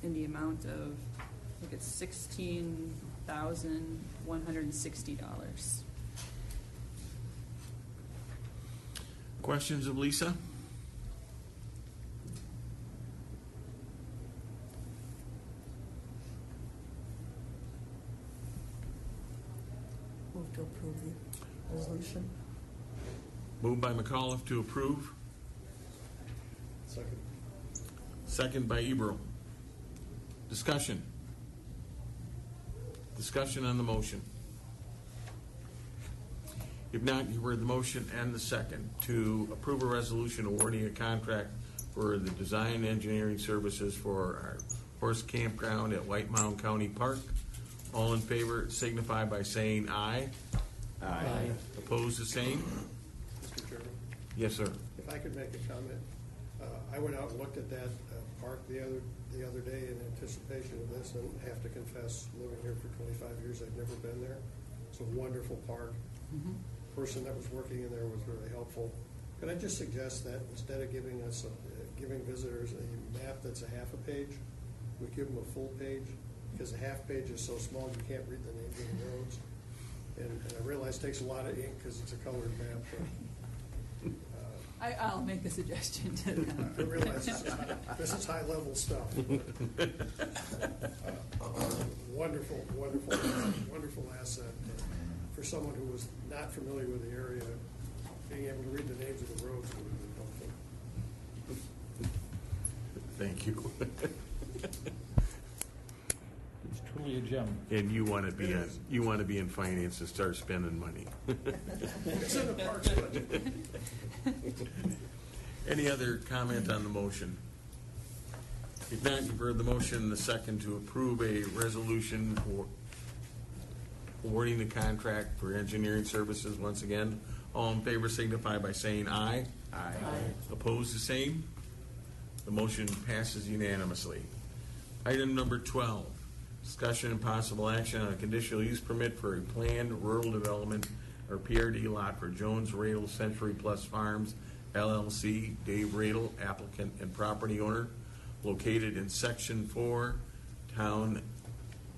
in the amount of, I think it's $16,160. Questions of Lisa? Move to approve the resolution. Moved by McAuliffe to approve, Second. second by Eberl. Discussion. Discussion on the motion. If not, you heard the motion and the second to approve a resolution awarding a contract for the design and engineering services for our horse campground at White Mountain County Park. All in favor signify by saying aye. Aye. Opposed, the same? Mr. Chairman, Yes, sir. if I could make a comment. I went out and looked at that park the other day in anticipation of this, and have to confess, living here for 25 years, I've never been there. It's a wonderful park. Person that was working in there was really helpful. Could I just suggest that instead of giving visitors a map that's a half a page, we give them a full page, because a half page is so small you can't read the names of the roads. And I realize it takes a lot of ink because it's a colored map, but I'll make the suggestion to them. I realize this is high-level stuff. Wonderful, wonderful, wonderful asset for someone who was not familiar with the area. Being able to read the names of the roads would have been helpful. Thank you. It's truly a gem. And you want to be in finance and start spending money. It's in the parks budget. Any other comment on the motion? If not, you've heard the motion and the second to approve a resolution awarding the contract for engineering services. Once again, all in favor signify by saying aye. Aye. Opposed, the same. The motion passes unanimously. Item number 12, discussion and possible action on a conditional use permit for a planned rural development or PRD lot for Jones Radel Century Plus Farms LLC, Dave Radel, applicant and property owner, located in Section 4, Town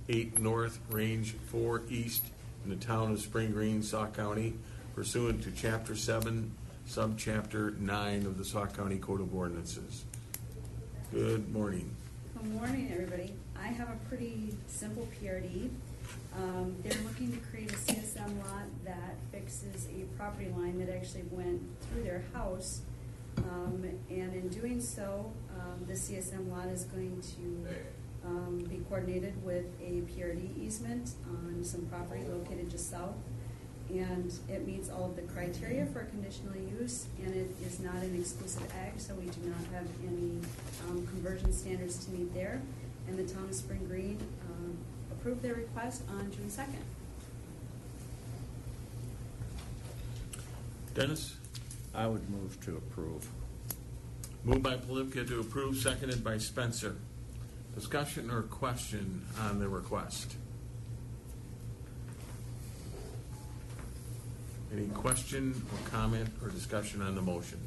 8 North, Range 4 East, in the town of Spring Green, Sauk County, pursuant to Chapter 7, Subchapter 9 of the Sauk County Code of Ordinances. Good morning. Good morning, everybody. I have a pretty simple PRD. They're looking to create a CSM lot that fixes a property line that actually went through their house. And in doing so, the CSM lot is going to be coordinated with a PRD easement on some property located just south. And it meets all of the criteria for conditional use, and it is not an exclusive ag, so we do not have any conversion standards to meet there. And the town of Spring Green approved their request on June 2nd. Dennis? I would move to approve. Moved by Polivka to approve, seconded by Spencer. Discussion or question on the request? Any question or comment or discussion on the motion?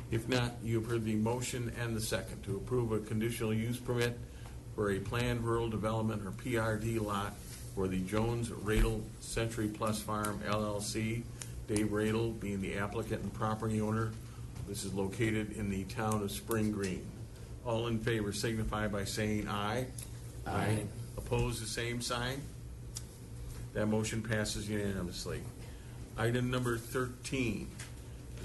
If not, you have heard the motion and the second to approve a conditional use permit for a planned rural development or PRD lot for the Jones Radel Century Plus Farm LLC, Dave Radel being the applicant and property owner. This is located in the town of Spring Green. All in favor signify by saying aye. Aye. Opposed, the same sign. That motion passes unanimously. Item number 13,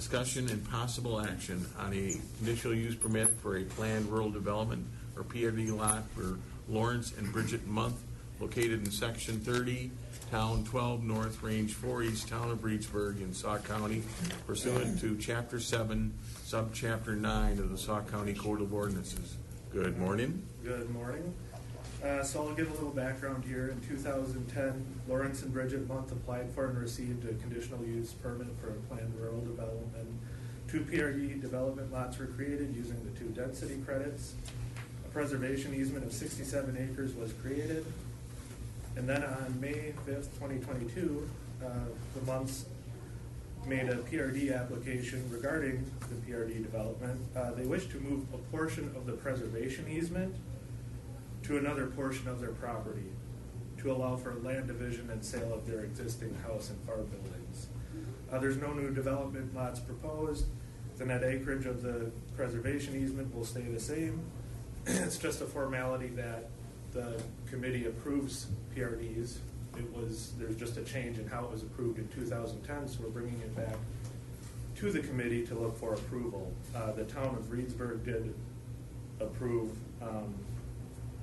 Discussion and possible action on a conditional use permit for a planned rural development or PRD lot for Lawrence and Bridget Month, located in Section 30, Town 12 North, Range 4 East, Town of Reedsburg in Sauk County, pursuant to Chapter 7, Subchapter 9 of the Sauk County Code of Ordinances. Good morning. Good morning. So I'll give a little background here. In 2010, Lawrence and Bridget Month applied for and received a conditional use permit for a planned rural development. 2 PRD development lots were created using the 2 density credits. A preservation easement of 67 acres was created. And then on May 5th, 2022, the Months made a PRD application regarding the PRD development. They wish to move a portion of the preservation easement to another portion of their property to allow for land division and sale of their existing house and farm buildings. There's no new development lots proposed. The net acreage of the preservation easement will stay the same. It's just a formality that the committee approves PRDs. There's just a change in how it was approved in 2010, so we're bringing it back to the committee to look for approval. The town of Reedsburg did approve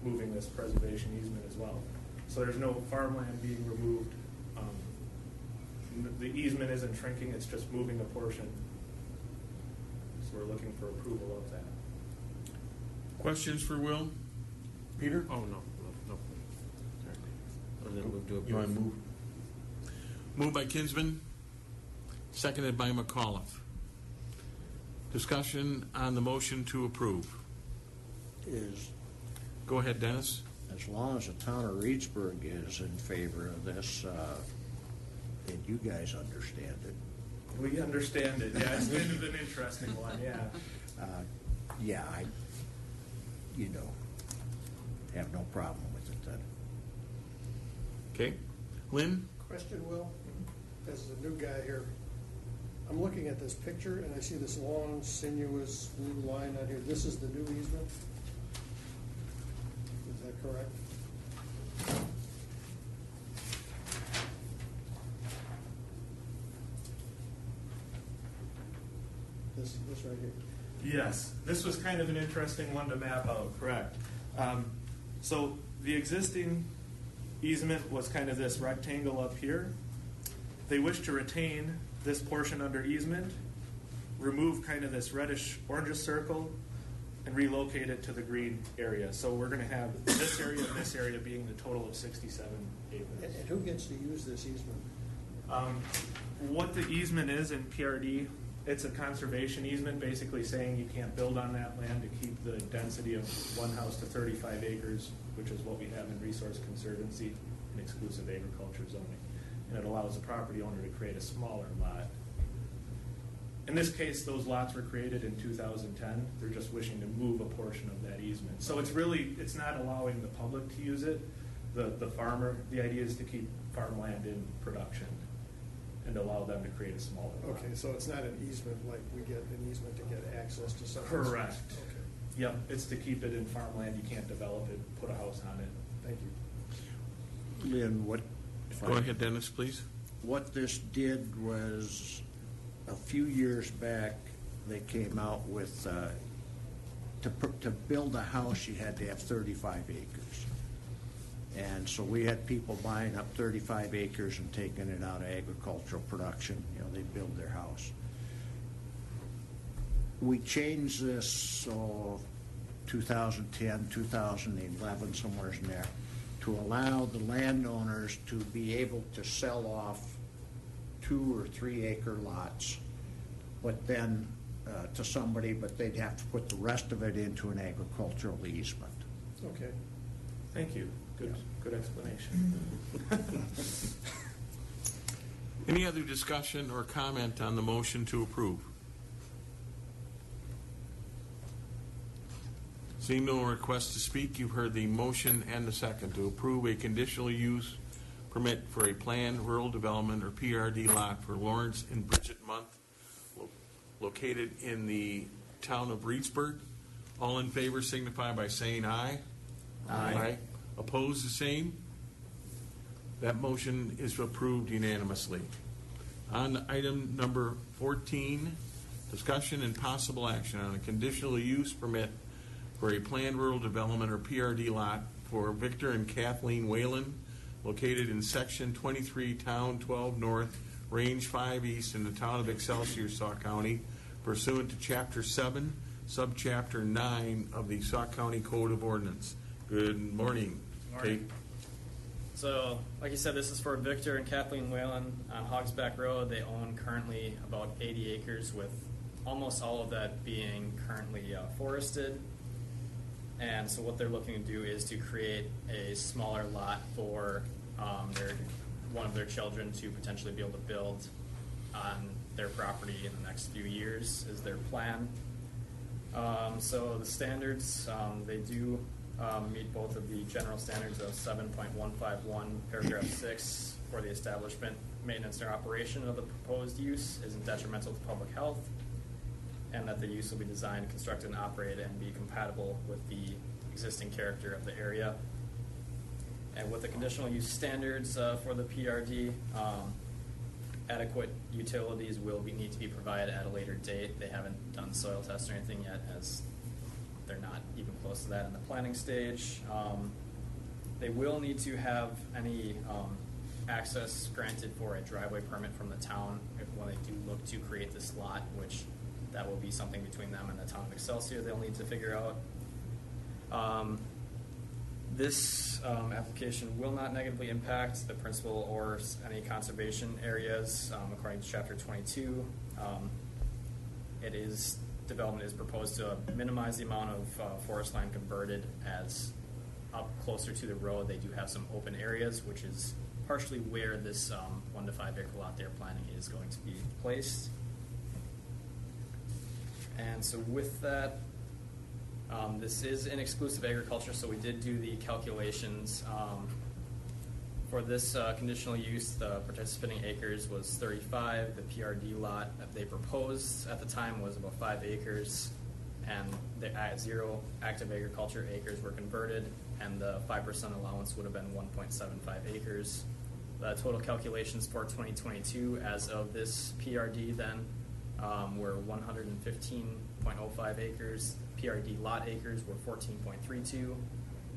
moving this preservation easement as well. So there's no farmland being removed. The easement isn't shrinking, it's just moving a portion. So we're looking for approval of that. Questions for Will? Peter? Oh, no. And then move to You want to approve. move? Moved by Kinsman, seconded by McAuliffe. Discussion on the motion to approve. Is, Go ahead, Dennis. as long as the town of Reedsburg is in favor of this, and you guys understand it, We understand it. Yeah, it's kind of an interesting one, yeah. yeah, I, have no problem with it then. Okay. Lynn? Question, Will, as a new guy here, I'm looking at this picture and I see this long, sinuous blue line on here. This is the new easement? Is that correct? This right here. Yes, this was kind of an interesting one to map out, correct. So the existing easement was kind of this rectangle up here. They wish to retain this portion under easement, remove kind of this reddish orangish circle, and relocate it to the green area. So we're going to have this area and this area being the total of 67 acres. And who gets to use this easement? What the easement is in PRD, it's a conservation easement, basically saying you can't build on that land to keep the density of one house to 35 acres, which is what we have in Resource Conservancy and exclusive agriculture zoning. And it allows the property owner to create a smaller lot. In this case, those lots were created in 2010. They're just wishing to move a portion of that easement. So it's not allowing the public to use it. The farmer, the idea is to keep farmland in production and allow them to create a smaller lot. Okay, so it's not an easement like we get an easement to get access to something. Correct. Okay, Yep, it's to keep it in farmland. You can't develop it, put a house on it. thank you. Lynn, Go ahead, Dennis, please. what this did was, a few years back, they came out with, to build a house, you had to have 35 acres. And so we had people buying up 35 acres and taking it out of agricultural production. They build their house. We changed this, 2010, 2011, somewhere in there, to allow the landowners to be able to sell off 2 or 3 acre lots, but then to somebody, but they'd have to put the rest of it into an agricultural easement. Okay. Thank you. Good explanation. Any other discussion or comment on the motion to approve? Seeing no request to speak, you've heard the motion and the second to approve a conditional use permit for a planned rural development or PRD lot for Lawrence and Bridget Month, located in the town of Reedsburg. All in favor signify by saying aye. Aye. Opposed, the same. That motion is approved unanimously. On item number 14, discussion and possible action on a conditional use permit for a planned rural development or PRD lot for Victor and Kathleen Whalen, located in Section 23, Town 12 North, Range 5 East in the town of Excelsior, Sauk County, pursuant to Chapter 7, Subchapter 9 of the Sauk County Code of Ordinance. Good morning. Morning. Kate. So, like you said, this is for Victor and Kathleen Whalen on Hogsback Road. They own currently about 80 acres, with almost all of that being currently forested. And so what they're looking to do is to create a smaller lot for one of their children to potentially be able to build on their property in the next few years is their plan. So the standards, they do meet both of the general standards of 7.151 paragraph 6 for the establishment, maintenance, or operation of the proposed use isn't detrimental to public health, and that the use will be designed, constructed, and operated and be compatible with the existing character of the area. And with the conditional use standards for the PRD, adequate utilities will need to be provided at a later date. They haven't done soil tests or anything yet, as they're not even close to that in the planning stage. They will need to have any access granted for a driveway permit from the town when they do look to create this lot, which that will be something between them and the town of Excelsior they'll need to figure out. This application will not negatively impact the principal or any conservation areas, according to Chapter 22. Development is proposed to minimize the amount of forest land converted, as up closer to the road they do have some open areas, which is partially where this 1 to 5 acre lot they're planning is going to be placed. And so with that, this is in exclusive agriculture, so we did do the calculations. For this conditional use, the participating acres was 35. The PRD lot that they proposed at the time was about 5 acres, and the 0 active agriculture acres were converted, and the 5% allowance would have been 1.75 acres. The total calculations for 2022 as of this PRD then were 115.05 acres. PRD lot acres were 14.32.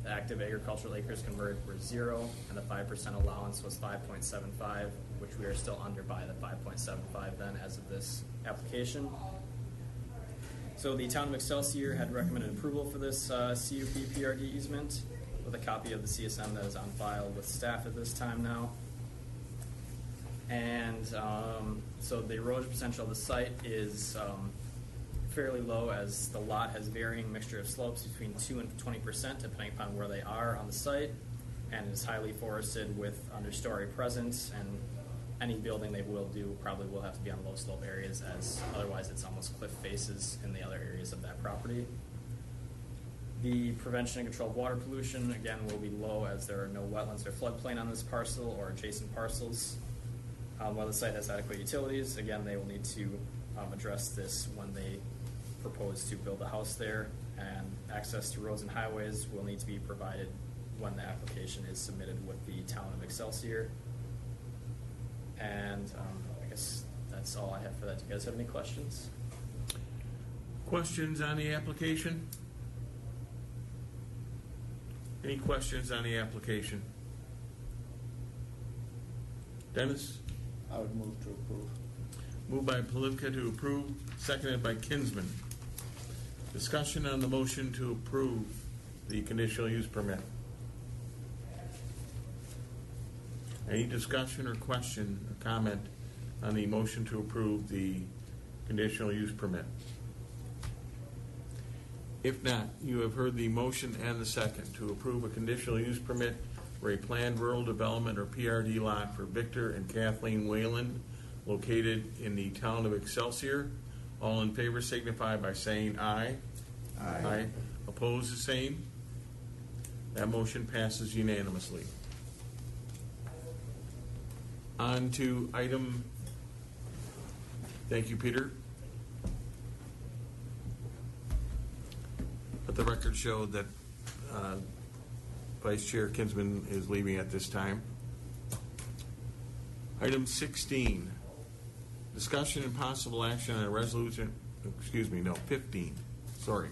The active agricultural acres converted were 0, and the 5% allowance was 5.75, which we are still under by the 5.75 then as of this application. So the town of Excelsior had recommended approval for this CUP PRD easement with a copy of the CSM that is on file with staff at this time now. And so the erosion potential of the site is fairly low, as the lot has varying mixture of slopes between 2 and 20% depending upon where they are on the site, and is highly forested with understory presence, and any building they will do probably will have to be on low slope areas, as otherwise it's almost cliff faces in the other areas of that property. The prevention and control of water pollution, again, will be low, as there are no wetlands or floodplain on this parcel or adjacent parcels. While the site has adequate utilities, again, they will need to address this when they propose to build a house there, and access to roads and highways will need to be provided when the application is submitted with the town of Excelsior. And I guess that's all I have for that. Do you guys have any questions? Questions on the application? Any questions on the application? Dennis? I would move to approve. Moved by Palinka to approve, seconded by Kinsman. Discussion on the motion to approve the conditional use permit. Any discussion or question or comment on the motion to approve the conditional use permit? If not, you have heard the motion and the second to approve a conditional use permit for a planned rural development or PRD lot for Victor and Kathleen Whalen, located in the town of Excelsior. All in favor signify by saying aye. Aye. Aye. Opposed, the same. That motion passes unanimously. On to item, thank you, Peter. Let the record show that Vice Chair Kinsman is leaving at this time. Item 16, Discussion and possible action on a resolution, 15, sorry.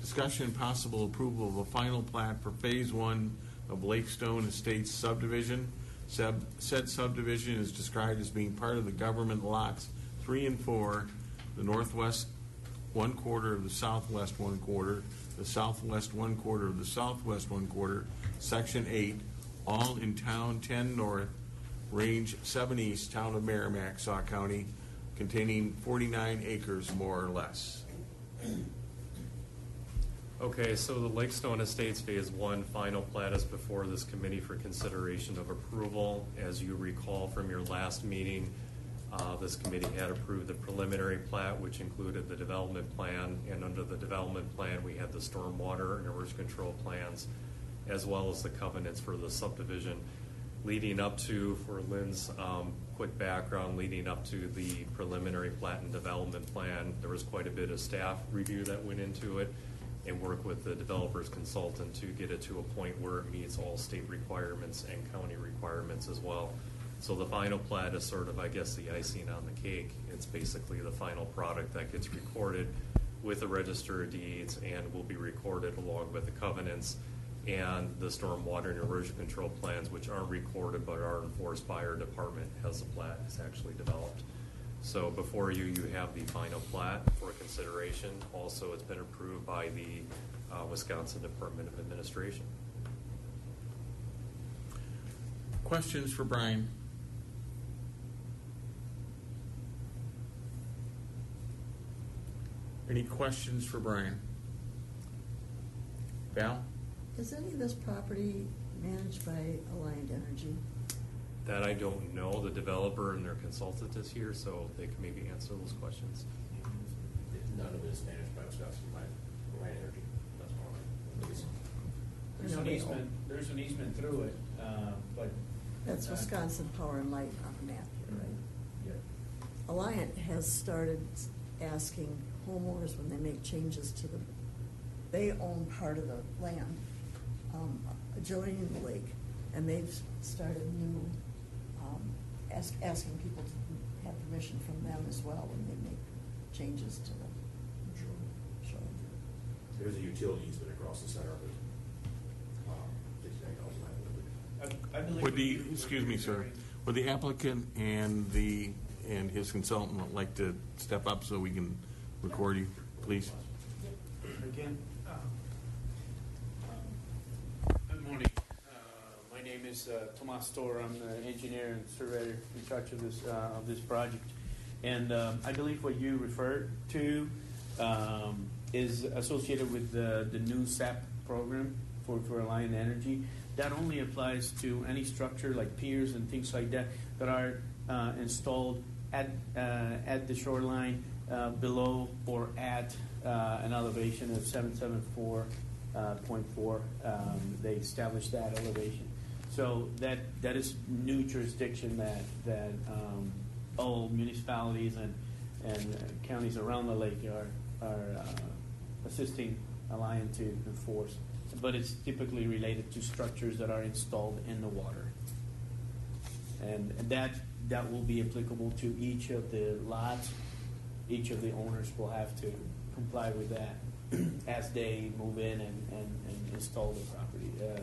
Discussion and possible approval of a final plat for Phase 1 of Lakestone Estates subdivision. Said subdivision is described as being part of the government lots 3 and 4, the northwest 1/4 of the southwest 1/4, the southwest 1/4 of the southwest 1/4, Section 8, all in Town 10 North, Range 7 East, Town of Merrimack, Sauk County, containing 49 acres more or less. Okay, so the Lakestone Estates Phase 1 final plat is before this committee for consideration of approval. As you recall from your last meeting, this committee had approved the preliminary plat, which included the development plan, and under the development plan, we had the stormwater and erosion control plans, as well as the covenants for the subdivision. Leading up to, for Lynn's quick background, leading up to the preliminary plat and development plan, there was quite a bit of staff review that went into it and work with the developer's consultant to get it to a point where it meets all state requirements and county requirements as well. So the final plat is sort of, I guess, the icing on the cake. It's basically the final product that gets recorded with the Register of Deeds and will be recorded along with the covenants and the stormwater and erosion control plans, which aren't recorded but are enforced by our department as the plat is actually developed. So before you, you have the final plat for consideration. Also, it's been approved by the Wisconsin Department of Administration. Questions for Brian? Any questions for Brian? Val? Is any of this property managed by Alliant Energy? That I don't know. The developer and their consultant is here, so they can maybe answer those questions. None of it is managed by Wisconsin Light Energy. That's all. There's an easement through it, but. That's Wisconsin Power and Light on the map here, right? Yeah. Alliant has started asking homeowners when they make changes to the, they own part of the land adjoining the lake, and they've started new, asking people to have permission from them as well when they make changes to the shoreline. There's a utility easement across the center of it. I believe. Would the, excuse me, sir, would the applicant and his consultant like to step up so we can record you, please? Again, good morning. My name is Tomas Stor. I'm the engineer and surveyor in charge of this project. And I believe what you referred to is associated with the new SAP program for Alliant Energy. That only applies to any structure like piers and things like that that are installed at the shoreline below or at an elevation of 774.4. They established that elevation. So that is new jurisdiction that all municipalities and counties around the lake are assisting Alliant to enforce. But it's typically related to structures that are installed in the water. And that will be applicable to each of the lots. Each of the owners will have to comply with that as they move in and install the property, their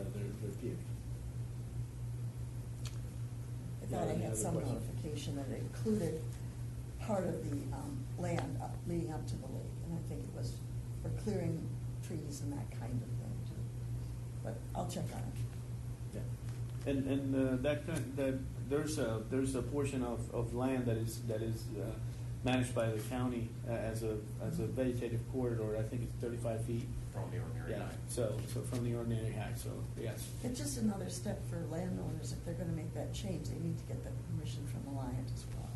piers. I thought I had some notification that it included part of the land leading up to the lake, and I think it was for clearing trees and that kind of thing too. But I'll check on it. Yeah, and there's a portion of land that is managed by the county as a vegetative corridor. I think it's 35 feet From the ordinary height. So from the ordinary height. So yes. It's just another step for landowners. If they're going to make that change, they need to get the permission from Alliant as well.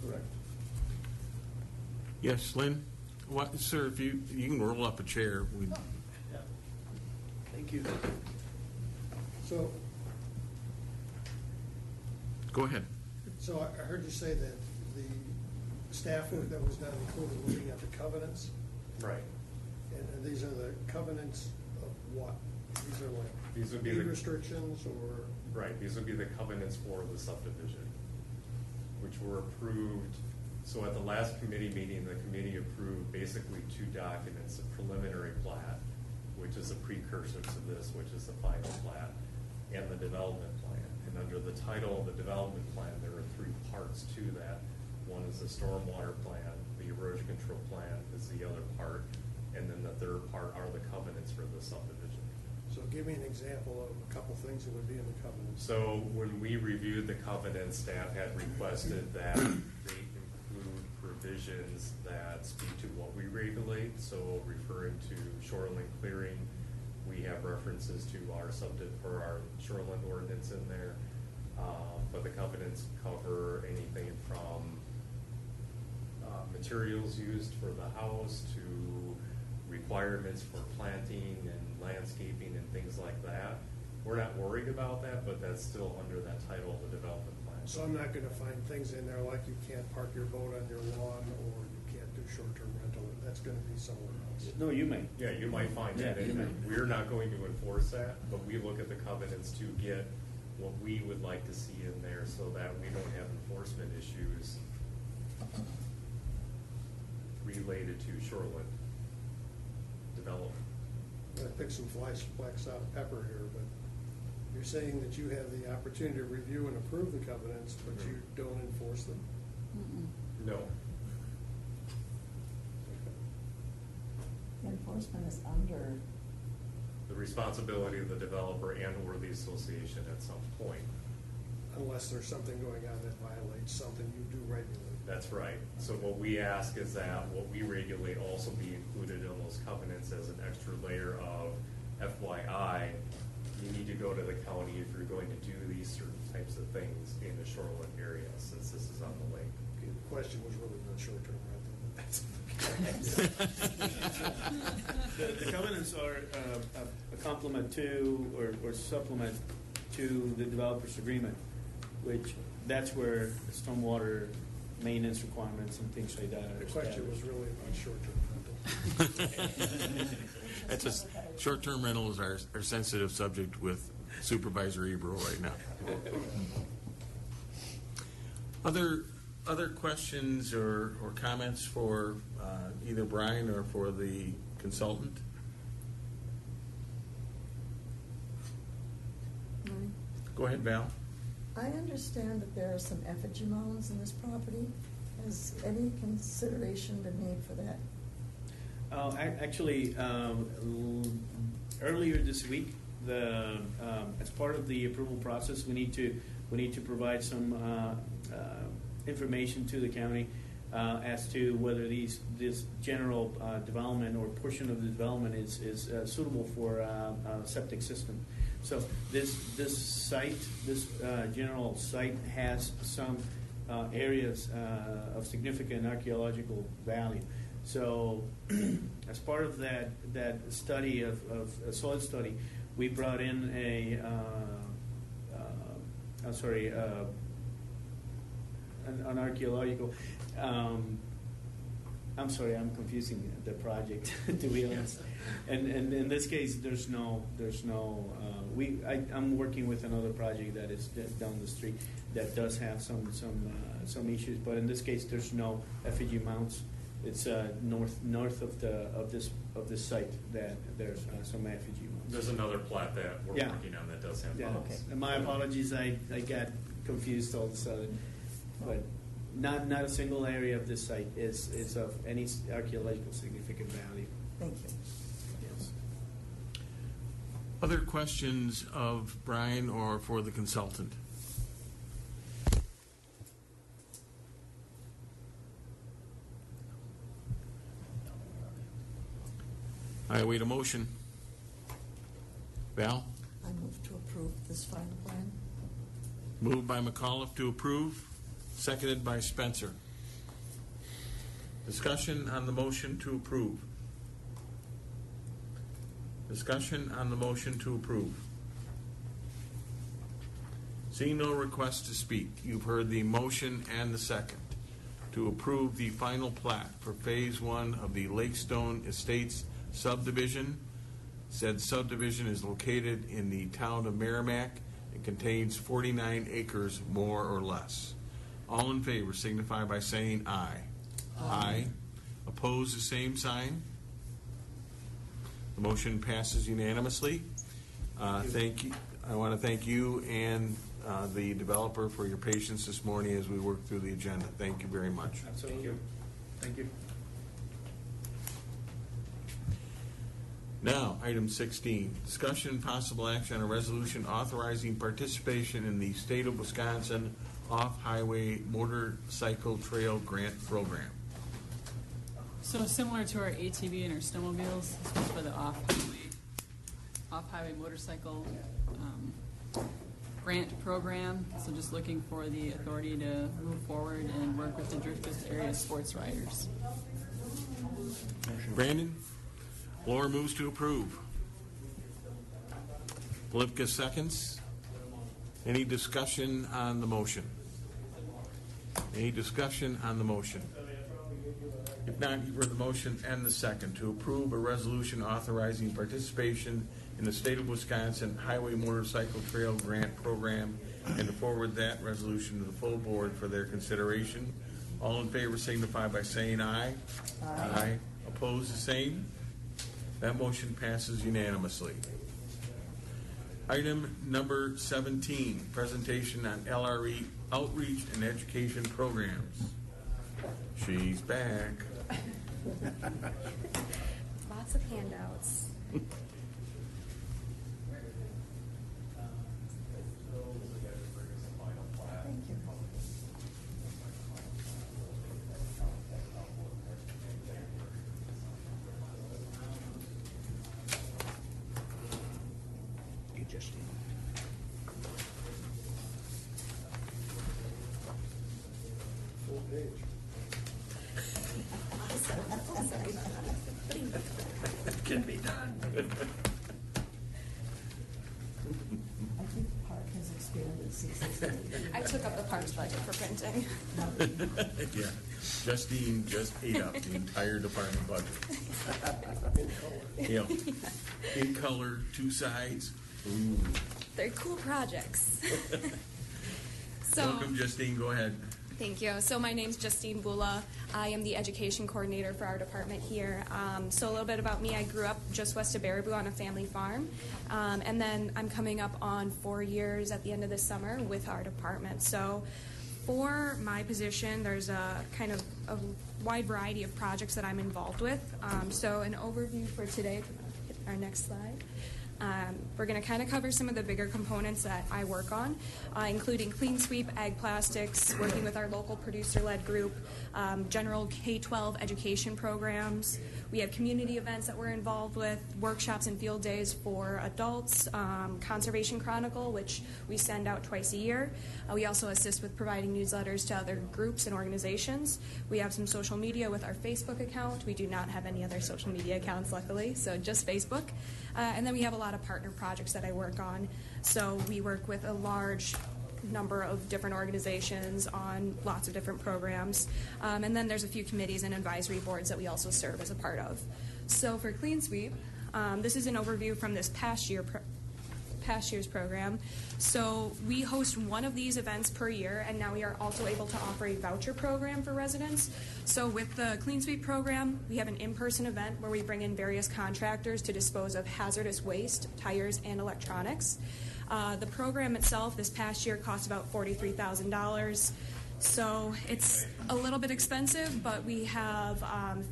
Correct. Yes, Lynn? What, sir, if you can roll up a chair. Thank you. So, Go ahead. so I heard you say that the staff work that was done included looking at the covenants, Right. and these are the covenants of what? These are like These would be deed the- restrictions or? Right, these would be the covenants for the subdivision. which were approved. So at the last committee meeting, the committee approved basically two documents, a preliminary plat, which is a precursor to this, which is the final plat, and the development plan. And under the title of the development plan, there are three parts to that. One is the stormwater plan, the erosion control plan is the other part, and then the third part are the covenants for the subdivision. So give me an example of a couple things that would be in the covenants. So when we reviewed the covenants, staff had requested that they include provisions that speak to what we regulate. So referring to shoreline clearing, we have references to our our shoreline ordinance in there. But the covenants cover anything from materials used for the house to requirements for planting and landscaping and things like that. We're not worried about that, but that's still under that title of the development plan. So I'm not gonna find things in there like you can't park your boat on your lawn, or you can't do short-term rental. That's gonna be somewhere else. No, you may. Yeah, you might find that. Yeah, you in may. there. We're not going to enforce that, but we look at the covenants to get what we would like to see in there so that we don't have enforcement issues related to shoreline development. I'm gonna pick some flex out of pepper here, but you're saying that you have the opportunity to review and approve the covenants, but you don't enforce them? No. The enforcement is under, The responsibility of the developer and or the association at some point. Unless there's something going on that violates something you do regularly. That's right. So what we ask is that what we regulate also be included in those covenants as an extra layer of FYI. You need to go to the county if you're going to do these certain types of things in the shoreline area, since this is on the lake. Okay, the question was really not short-term rental. The covenants are a complement to or supplement to the developer's agreement, which that's where the stormwater maintenance requirements and things like that are The question was established. really about short-term rental. That's a, short-term rental is our sensitive subject with Supervisor Ebro right now. Other questions or comments for either Brian or for the consultant? Go ahead, Val. I understand that there are some effigy mounds in this property. Has any consideration been made for that? Actually, earlier this week, as part of the approval process, we need to provide some information to the county as to whether this general development or portion of the development is suitable for a septic system. So this general site has some areas of significant archaeological value. So as part of that study of a soil study, we brought in an archaeological. I'm sorry, I'm confusing the project to be honest. And in this case, there's no. I'm working with another project that is down the street that does have some issues, but in this case, there's no effigy mounts. It's north of this site that there's some effigy mounts. There's another plat that we're working on that does have Yeah. mounts. Okay. And my apologies, I got confused all of a sudden, but not a single area of this site is of any archaeological significant value. Thank you. Yes. Other questions of Brian or for the consultant? I await a motion. Val? I move to approve this final plan. Moved by McAuliffe to approve, seconded by Spencer. Discussion on the motion to approve. Discussion on the motion to approve. Seeing no request to speak, you've heard the motion and the second to approve the final plat for Phase 1 of the Lakestone Estates subdivision. Said subdivision is located in the town of Merrimack and contains 49 acres more or less. All in favor signify by saying aye. Aye. Opposed, the same sign. The motion passes unanimously. Thank you. I want to thank you and the developer for your patience this morning as we work through the agenda. Thank you very much. Absolutely. Thank you. Now, item 16, discussion and possible action on a resolution authorizing participation in the State of Wisconsin Off-Highway Motorcycle Trail Grant Program. So similar to our ATV and our snowmobiles, this was for the off-highway motorcycle grant program. So just looking for the authority to move forward and work with the Driftwest area sports riders. Brandon? Laura moves to approve. Polipka seconds. Any discussion on the motion? Any discussion on the motion? If not, you've heard the motion and the second to approve a resolution authorizing participation in the State of Wisconsin Highway Motorcycle Trail Grant Program and to forward that resolution to the full board for their consideration. All in favor signify by saying aye. Aye. Opposed, the same. That motion passes unanimously. Item number 17, presentation on LRE outreach and education programs. She's back. Lots of handouts. Thank you. You just Full page. Can be done. I think the park has expanded since this. I took up the parks budget for printing. Yeah, Justine just ate up the entire department budget. Yeah. In color, two sides. Ooh. They're cool projects. So, Welcome, Justine. Go ahead. thank you. So my name's Justine Bula. I am the education coordinator for our department here. So a little bit about me. I grew up just west of Baraboo on a family farm. And then I'm coming up on 4 years at the end of this summer with our department. So for my position, there's a kind of a wide variety of projects that I'm involved with. So an overview for today, hit our next slide. We're going to kind of cover some of the bigger components that I work on, including clean sweep, ag plastics, working with our local producer-led group, general K-12 education programs. We have community events that we're involved with, workshops and field days for adults, Conservation Chronicle, which we send out twice a year. We also assist with providing newsletters to other groups and organizations. We have some social media with our Facebook account. We do not have any other social media accounts, luckily, so just Facebook. And then we have a lot of partner projects that I work on. So we work with a large number of different organizations on lots of different programs. And then there's a few committees and advisory boards that we also serve as a part of. So for Clean Sweep, this is an overview from this past year's program. So we host one of these events per year, and now we are also able to offer a voucher program for residents. So with the Clean Sweep program, we have an in-person event where we bring in various contractors to dispose of hazardous waste, tires, and electronics. The program itself this past year cost about $43,000. So it's a little bit expensive, but we have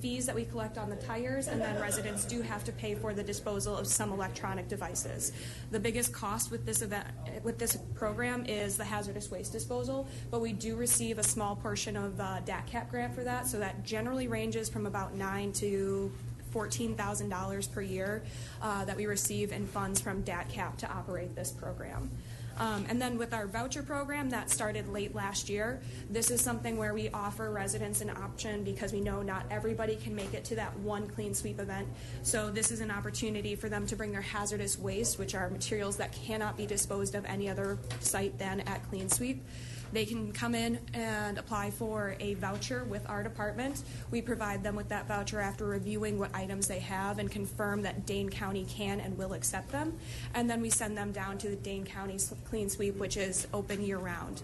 fees that we collect on the tires, and then residents do have to pay for the disposal of some electronic devices. The biggest cost with this event, with this program, is the hazardous waste disposal, but we do receive a small portion of the DATCAP grant for that, so that generally ranges from about $9,000 to $14,000 per year that we receive in funds from DATCAP to operate this program. And then with our voucher program that started late last year, this is something where we offer residents an option because we know not everybody can make it to that one Clean Sweep event. So this is an opportunity for them to bring their hazardous waste, which are materials that cannot be disposed of any other site than at Clean Sweep. They can come in and apply for a voucher with our department. We provide them with that voucher after reviewing what items they have and confirm that Dane County can and will accept them. And then we send them down to the Dane County Clean Sweep, which is open year-round.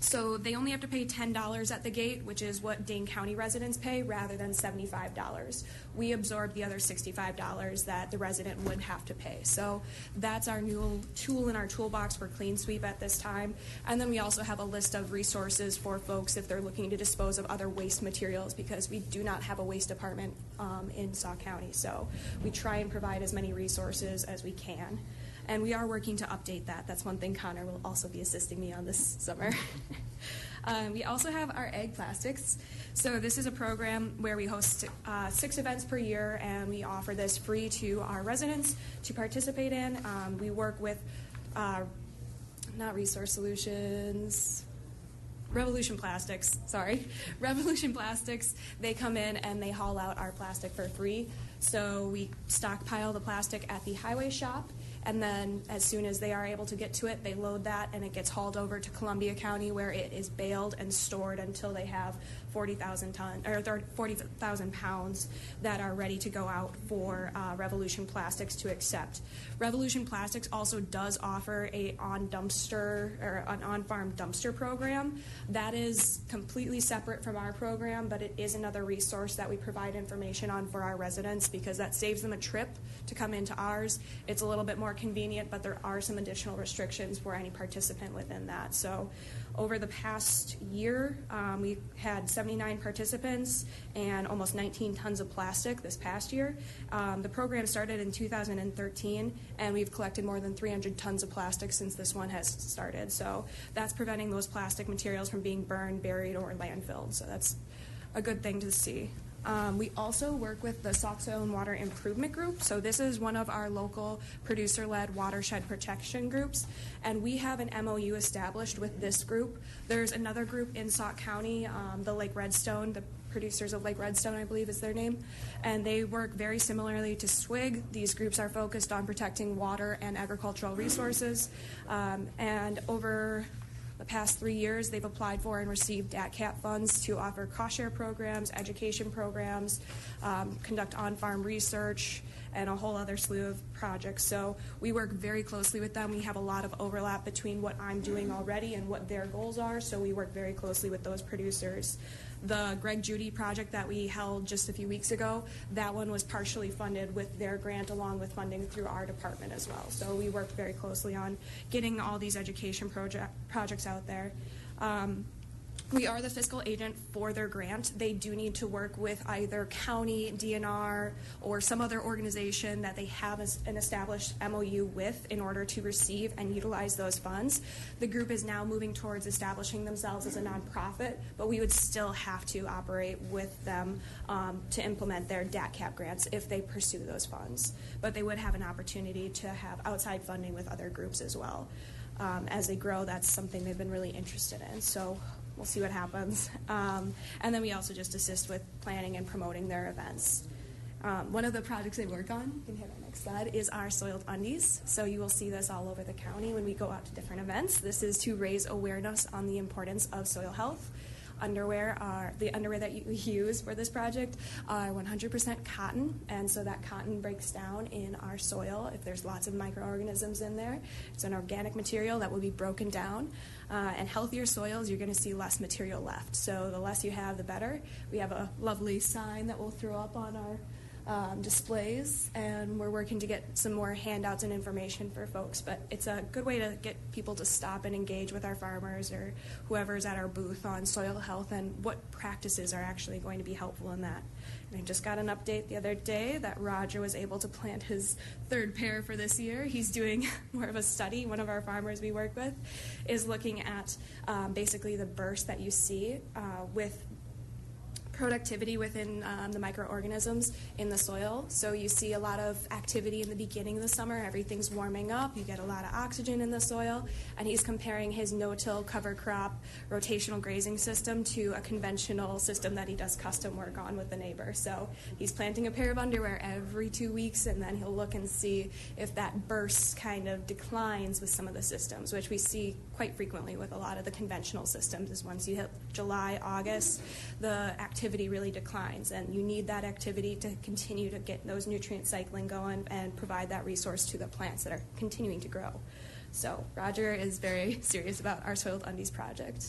So they only have to pay $10 at the gate, which is what Dane County residents pay, rather than $75. We absorb the other $65 that the resident would have to pay. So that's our new tool in our toolbox for Clean Sweep at this time. And then we also have a list of resources for folks if they're looking to dispose of other waste materials, because we do not have a waste department in Sauk County. So we try and provide as many resources as we can. And we are working to update that. That's one thing Connor will also be assisting me on this summer. We also have our egg plastics. So this is a program where we host 6 events per year, and we offer this free to our residents to participate in. We work with, not Resource Solutions, Revolution Plastics, sorry. Revolution Plastics, they come in and they haul out our plastic for free. So we stockpile the plastic at the highway shop, and then as soon as they are able to get to it, they load that and it gets hauled over to Columbia County, where it is baled and stored until they have 40,000 pounds that are ready to go out for Revolution Plastics to accept. Revolution Plastics also does offer an on-farm dumpster program. That is completely separate from our program, but it is another resource that we provide information on for our residents, because that saves them a trip to come into ours. It's a little bit more convenient, but there are some additional restrictions for any participant within that. So over the past year, we had 79 participants and almost 19 tons of plastic this past year. The program started in 2013, and we've collected more than 300 tons of plastic since this one has started. So that's preventing those plastic materials from being burned, buried, or landfilled. So that's a good thing to see. We also work with the Sauk Soil and Water Improvement Group. So this is one of our local producer-led watershed protection groups, and we have an MOU established with this group. There's another group in Sauk County, the Lake Redstone, the producers of Lake Redstone, I believe is their name, and they work very similarly to SWIG. These groups are focused on protecting water and agricultural resources, and over the past 3 years, they've applied for and received DATCAP funds to offer cost share programs, education programs, conduct on-farm research, and a whole other slew of projects. So we work very closely with them. We have a lot of overlap between what I'm doing already and what their goals are, so we work very closely with those producers. The Greg Judy project that we held just a few weeks ago, that one was partially funded with their grant, along with funding through our department as well. So we worked very closely on getting all these education projects out there. We are the fiscal agent for their grant. They do need to work with either county, DNR, or some other organization that they have an established MOU with in order to receive and utilize those funds. The group is now moving towards establishing themselves as a nonprofit, but we would still have to operate with them to implement their DATCAP grants if they pursue those funds. But they would have an opportunity to have outside funding with other groups as well. As they grow, that's something they've been really interested in. So we'll see what happens. And then we also just assist with planning and promoting their events. One of the projects they work on, you can hit our next slide, is our soiled undies. So you will see this all over the county when we go out to different events. This is to raise awareness on the importance of soil health. The underwear that you use for this project are 100% cotton, and so that cotton breaks down in our soil if there's lots of microorganisms in there. It's an organic material that will be broken down, and healthier soils, you're going to see less material left. So the less you have, the better. We have a lovely sign that we'll throw up on our displays, and we're working to get some more handouts and information for folks, but it's a good way to get people to stop and engage with our farmers or whoever's at our booth on soil health and what practices are actually going to be helpful in that. And I just got an update the other day that Roger was able to plant his 3rd pair for this year. He's doing more of a study. One of our farmers we work with is looking at basically the burst that you see with productivity within the microorganisms in the soil. So you see a lot of activity in the beginning of the summer. Everything's warming up. You get a lot of oxygen in the soil. And he's comparing his no-till cover crop rotational grazing system to a conventional system that he does custom work on with the neighbor. So he's planting a pair of underwear every 2 weeks, and then he'll look and see if that burst kind of declines with some of the systems, which we see quite frequently with a lot of the conventional systems. Is once you hit July, August, the activity really declines, and you need that activity to continue to get those nutrient cycling going and provide that resource to the plants that are continuing to grow. So Roger is very serious about our Soiled Undies project.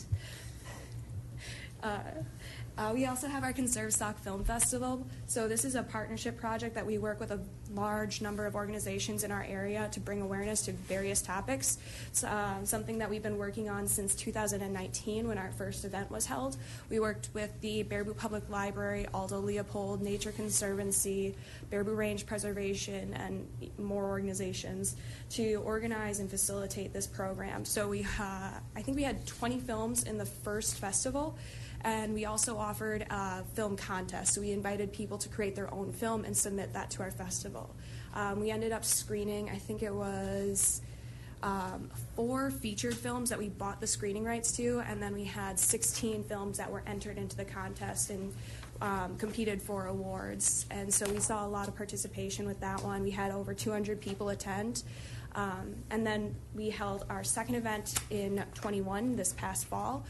We also have our Conserve Sauk Film Festival. So this is a partnership project that we work with a large number of organizations in our area to bring awareness to various topics. It's something that we've been working on since 2019 when our first event was held. We worked with the Baraboo Public Library, Aldo Leopold, Nature Conservancy, Baraboo Range Preservation, and more organizations to organize and facilitate this program. So I think we had 20 films in the first festival. And we also offered a film contest. So we invited people to create their own film and submit that to our festival. We ended up screening, I think it was 4 featured films that we bought the screening rights to, and then we had 16 films that were entered into the contest and competed for awards. And so we saw a lot of participation with that one. We had over 200 people attend. And then we held our second event in 21 this past fall.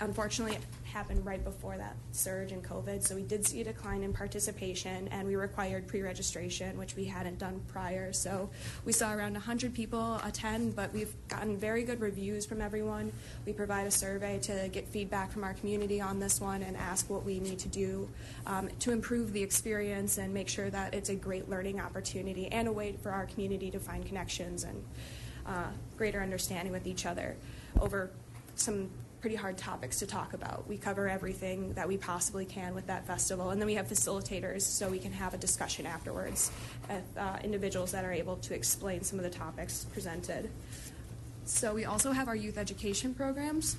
Unfortunately, it happened right before that surge in COVID, so we did see a decline in participation, and we required pre-registration, which we hadn't done prior. So we saw around 100 people attend, but we've gotten very good reviews from everyone. We provide a survey to get feedback from our community on this one and ask what we need to do to improve the experience and make sure that it's a great learning opportunity and a way for our community to find connections and greater understanding with each other over some pretty hard topics to talk about. We cover everything that we possibly can with that festival, and then we have facilitators so we can have a discussion afterwards with individuals that are able to explain some of the topics presented. So we also have our youth education programs.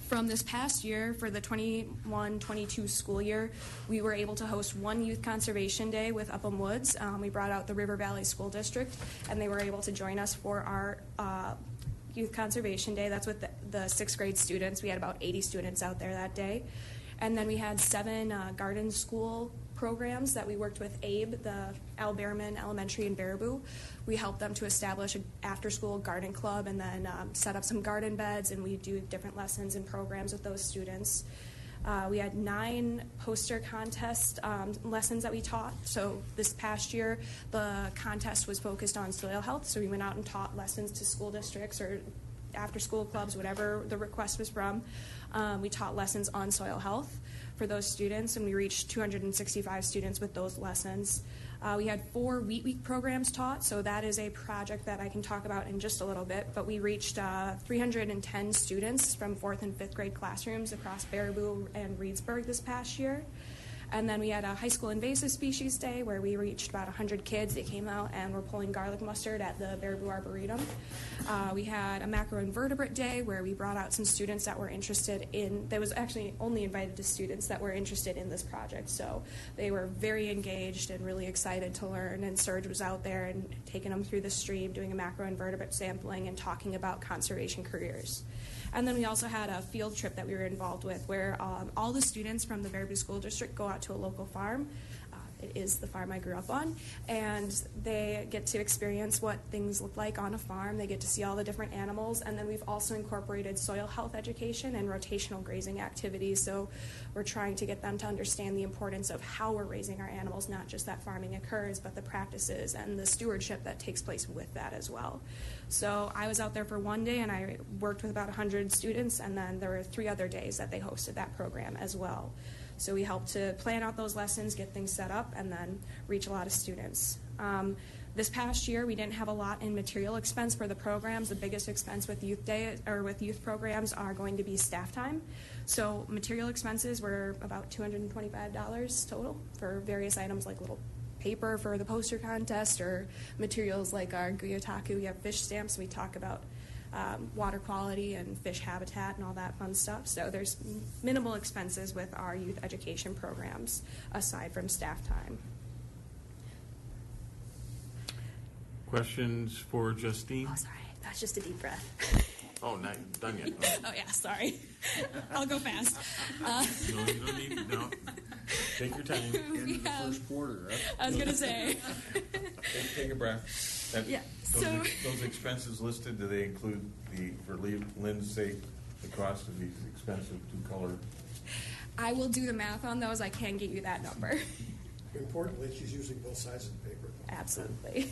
From this past year, for the 21-22 school year, we were able to host one youth conservation day with Upham Woods. We brought out the River Valley School District, and they were able to join us for our Youth Conservation Day. That's with the 6th grade students. We had about 80 students out there that day. And then we had 7 garden school programs that we worked with ABE, the Al Behrman Elementary in Baraboo. We helped them to establish an after-school garden club and then set up some garden beds, and we do different lessons and programs with those students. We had 9 poster contest lessons that we taught. So this past year, the contest was focused on soil health. So we went out and taught lessons to school districts or after-school clubs, whatever the request was from. We taught lessons on soil health for those students, and we reached 265 students with those lessons. We had 4 Wheat Week programs taught, so that is a project that I can talk about in just a little bit, but we reached 310 students from 4th and 5th grade classrooms across Baraboo and Reedsburg this past year. And then we had a high school invasive species day where we reached about 100 kids. They came out and were pulling garlic mustard at the Baraboo Arboretum. We had a macroinvertebrate day where we brought out some students that were interested in, that was actually only invited to students that were interested in this project. So they were very engaged and really excited to learn, and Serge was out there and taking them through the stream, doing a macroinvertebrate sampling and talking about conservation careers. And then we also had a field trip that we were involved with where all the students from the Baraboo School District go out to a local farm. It is the farm I grew up on, and they get to experience what things look like on a farm. They get to see all the different animals, and then we've also incorporated soil health education and rotational grazing activities. So we're trying to get them to understand the importance of how we're raising our animals, not just that farming occurs, but the practices and the stewardship that takes place with that as well. So I was out there for one day, and I worked with about 100 students, and then there were 3 other days that they hosted that program as well. So we helped to plan out those lessons, get things set up, and then reach a lot of students. This past year, we didn't have a lot in material expense for the programs. The biggest expense with youth day or with youth programs are going to be staff time. So material expenses were about $225 total for various items like little paper for the poster contest or materials like our Guyotaku. We have fish stamps. We talk about water quality and fish habitat and all that fun stuff. So there's minimal expenses with our youth education programs aside from staff time. Questions for Justine? Oh, sorry. That's just a deep breath. Oh, not done yet. Oh, yeah, sorry. I'll go fast. No, you don't need, no. Take your time. We have, First quarter, right? I was going to say. Take a breath. That- Yeah, Those expenses listed, do they include for Lynn's sake, the cost of these expensive 2-color? I will do the math on those. I can get you that number. Importantly, she's using both sides of the paper. Absolutely.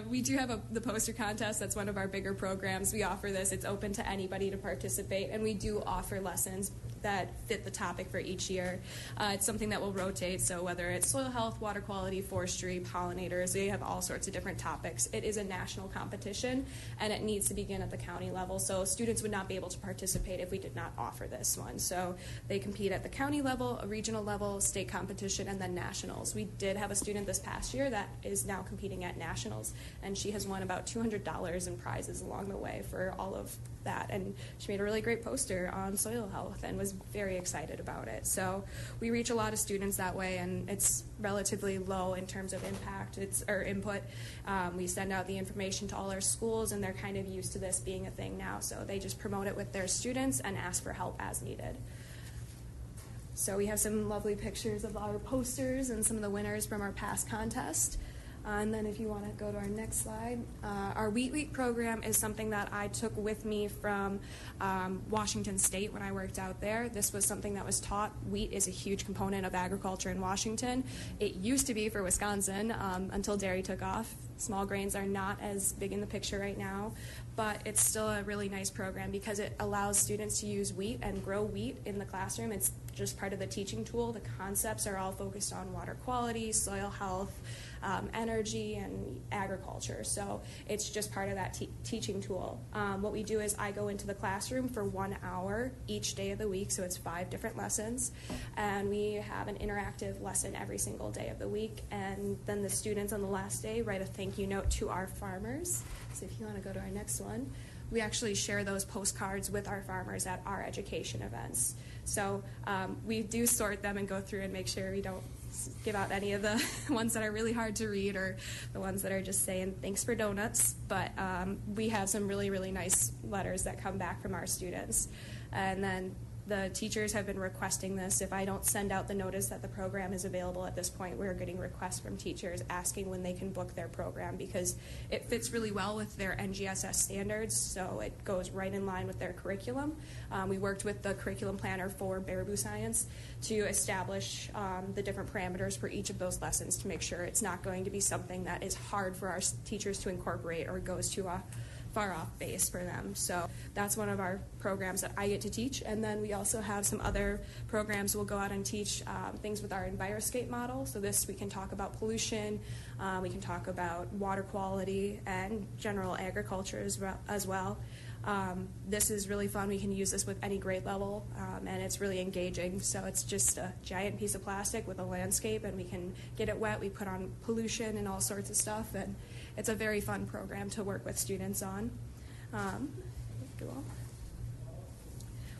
We do have the poster contest. That's one of our bigger programs. We offer this. It's open to anybody to participate, and we do offer lessons that fit the topic for each year. It's something that will rotate, so whether it's soil health, water quality, forestry, pollinators, we have all sorts of different topics. It is a national competition, and it needs to begin at the county level, so students would not be able to participate if we did not offer this one. So they compete at the county level, a regional level, state competition, and then nationals. We did have a student this past year that is now competing at nationals, and she has won about $200 in prizes along the way for all of that, and she made a really great poster on soil health and was very excited about it. So we reach a lot of students that way, and it's relatively low in terms of impact or input. We send out the information to all our schools, and they're kind of used to this being a thing now, so they just promote it with their students and ask for help as needed. So we have some lovely pictures of our posters and some of the winners from our past contest. And then if you want to go to our next slide, our Wheat Week program is something that I took with me from Washington State when I worked out there. This was something that was taught. Wheat is a huge component of agriculture in Washington. It used to be for Wisconsin until dairy took off. Small grains are not as big in the picture right now, but it's still a really nice program because it allows students to use wheat and grow wheat in the classroom. It's just part of the teaching tool. The concepts are all focused on water quality, soil health, energy, and agriculture. So it's just part of that teaching tool. What we do is I go into the classroom for 1 hour each day of the week, so it's 5 different lessons, and we have an interactive lesson every single day of the week, and then the students on the last day write a thank you note to our farmers. So if you want to go to our next one, we actually share those postcards with our farmers at our education events. So we do sort them and go through and make sure we don't give out any of the ones that are really hard to read or the ones that are just saying thanks for donuts. But we have some really, really nice letters that come back from our students. And then the teachers have been requesting this. If I don't send out the notice that the program is available at this point, we're getting requests from teachers asking when they can book their program because it fits really well with their NGSS standards, so it goes right in line with their curriculum. We worked with the curriculum planner for Baraboo Science to establish the different parameters for each of those lessons to make sure it's not going to be something that is hard for our teachers to incorporate or goes to a far off base for them. So that's one of our programs that I get to teach. And then we also have some other programs we'll go out and teach things with our Enviroscape model. So this we can talk about pollution, we can talk about water quality and general agriculture as well. This is really fun. We can use this with any grade level, and it's really engaging. So it's just a giant piece of plastic with a landscape, and we can get it wet. We put on pollution and all sorts of stuff, and it's a very fun program to work with students on.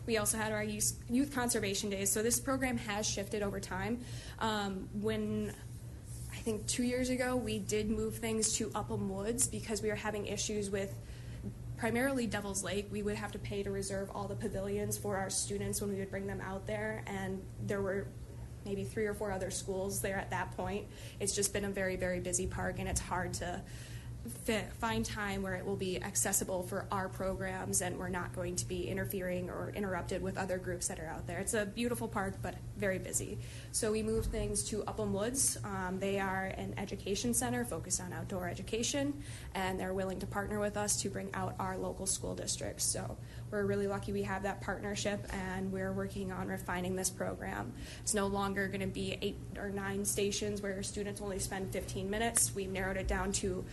We also had our youth conservation days. So this program has shifted over time. When I think 2 years ago, we did move things to Upham Woods because we were having issues with primarily Devil's Lake. We would have to pay to reserve all the pavilions for our students when we would bring them out there, and there were maybe 3 or 4 other schools there at that point. It's just been a very, very busy park, and it's hard to find time where it will be accessible for our programs and we're not going to be interfering or interrupted with other groups that are out there. It's a beautiful park, but very busy. So we moved things to Upham Woods. They are an education center focused on outdoor education, and they're willing to partner with us to bring out our local school districts. So we're really lucky we have that partnership, and we're working on refining this program. It's no longer going to be 8 or 9 stations where students only spend 15 minutes. We've narrowed it down to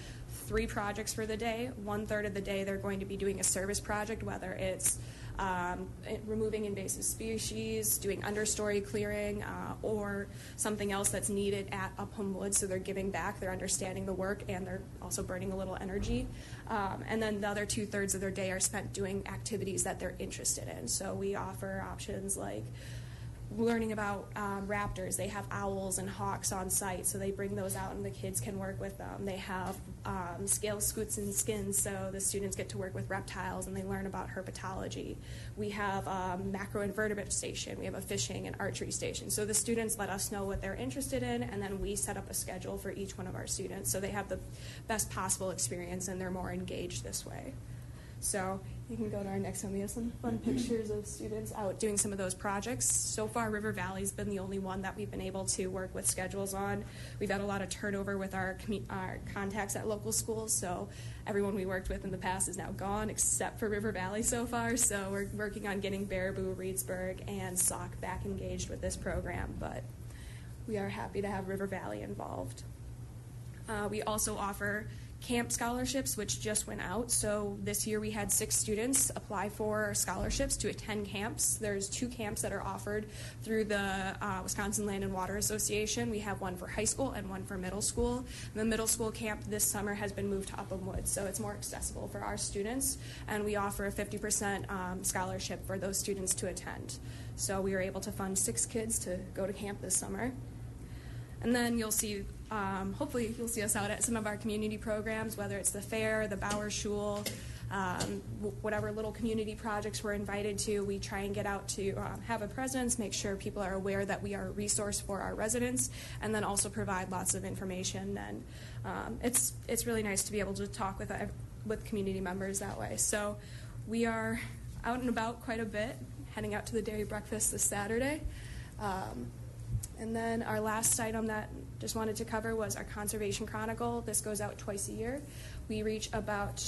3 projects for the day. 1/3 of the day they're going to be doing a service project, whether it's removing invasive species, doing understory clearing, or something else that's needed at Upham Woods. So they're giving back, they're understanding the work, and they're also burning a little energy. And then the other 2/3 of their day are spent doing activities that they're interested in. So we offer options like learning about raptors. They have owls and hawks on site, so they bring those out and the kids can work with them. They have scale scoots and skins, so the students get to work with reptiles and they learn about herpetology. We have a macroinvertebrate station. We have a fishing and archery station. So the students let us know what they're interested in, and then we set up a schedule for each one of our students so they have the best possible experience and they're more engaged this way. So you can go to our next one. We have some fun pictures of students out doing some of those projects. So far, River Valley's been the only one that we've been able to work with schedules on. We've had a lot of turnover with our contacts at local schools, so everyone we worked with in the past is now gone except for River Valley so far. So we're working on getting Baraboo, Reedsburg, and Sauk back engaged with this program, but we are happy to have River Valley involved. We also offer camp scholarships, which just went out. So this year we had 6 students apply for scholarships to attend camps. There's 2 camps that are offered through the Wisconsin Land and Water Association. We have one for high school and one for middle school. The middle school camp this summer has been moved to Upham Woods, so it's more accessible for our students, and we offer a 50% scholarship for those students to attend. So we were able to fund 6 kids to go to camp this summer. And then you'll see, hopefully you'll see us out at some of our community programs, whether it's the fair, the Bauer Schule, whatever little community projects we're invited to. We try and get out to have a presence, make sure people are aware that we are a resource for our residents, and then also provide lots of information. And it's really nice to be able to talk with community members that way. So we are out and about quite a bit, heading out to the dairy breakfast this Saturday. And then our last item that just wanted to cover was our Conservation Chronicle. This goes out twice a year. We reach about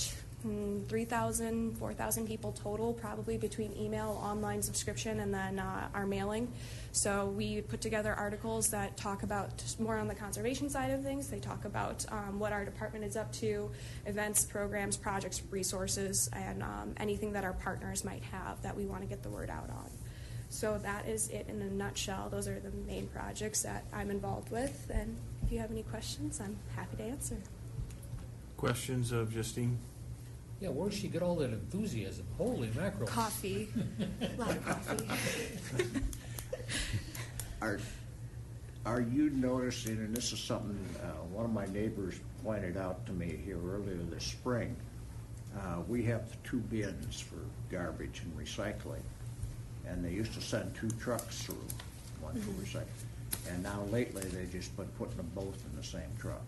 3,000, 4,000 people total, probably between email, online subscription, and then our mailing. So we put together articles that talk about just more on the conservation side of things. They talk about what our department is up to, events, programs, projects, resources, and anything that our partners might have that we want to get the word out on. So that is it in a nutshell. Those are the main projects that I'm involved with. And if you have any questions, I'm happy to answer. Questions of Justine? Yeah, where'd she get all that enthusiasm? Holy mackerel. Coffee. A lot of coffee. Are you noticing, and this is something one of my neighbors pointed out to me here earlier this spring, we have 2 bins for garbage and recycling. And they used to send 2 trucks through, one for recycling. And now lately, they've just been putting them both in the same truck.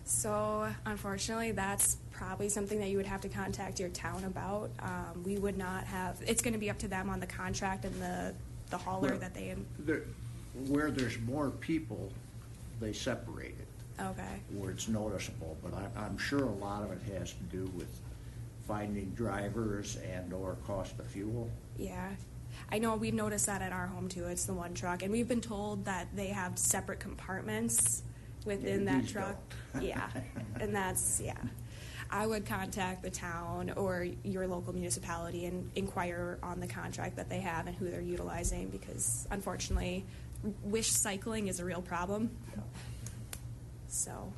So unfortunately, that's probably something that you would have to contact your town about. We would not have, it's going to be up to them on the contract and the hauler that they... Where there's more people, they separate it. Okay. Where it's noticeable, but I'm sure a lot of it has to do with finding drivers and or cost of fuel. Yeah. I know we've noticed that at our home too. It's the one truck, and we've been told that they have separate compartments within that truck. Yeah, and that's, yeah. I would contact the town or your local municipality and inquire on the contract that they have and who they're utilizing, because unfortunately, wish cycling is a real problem. So.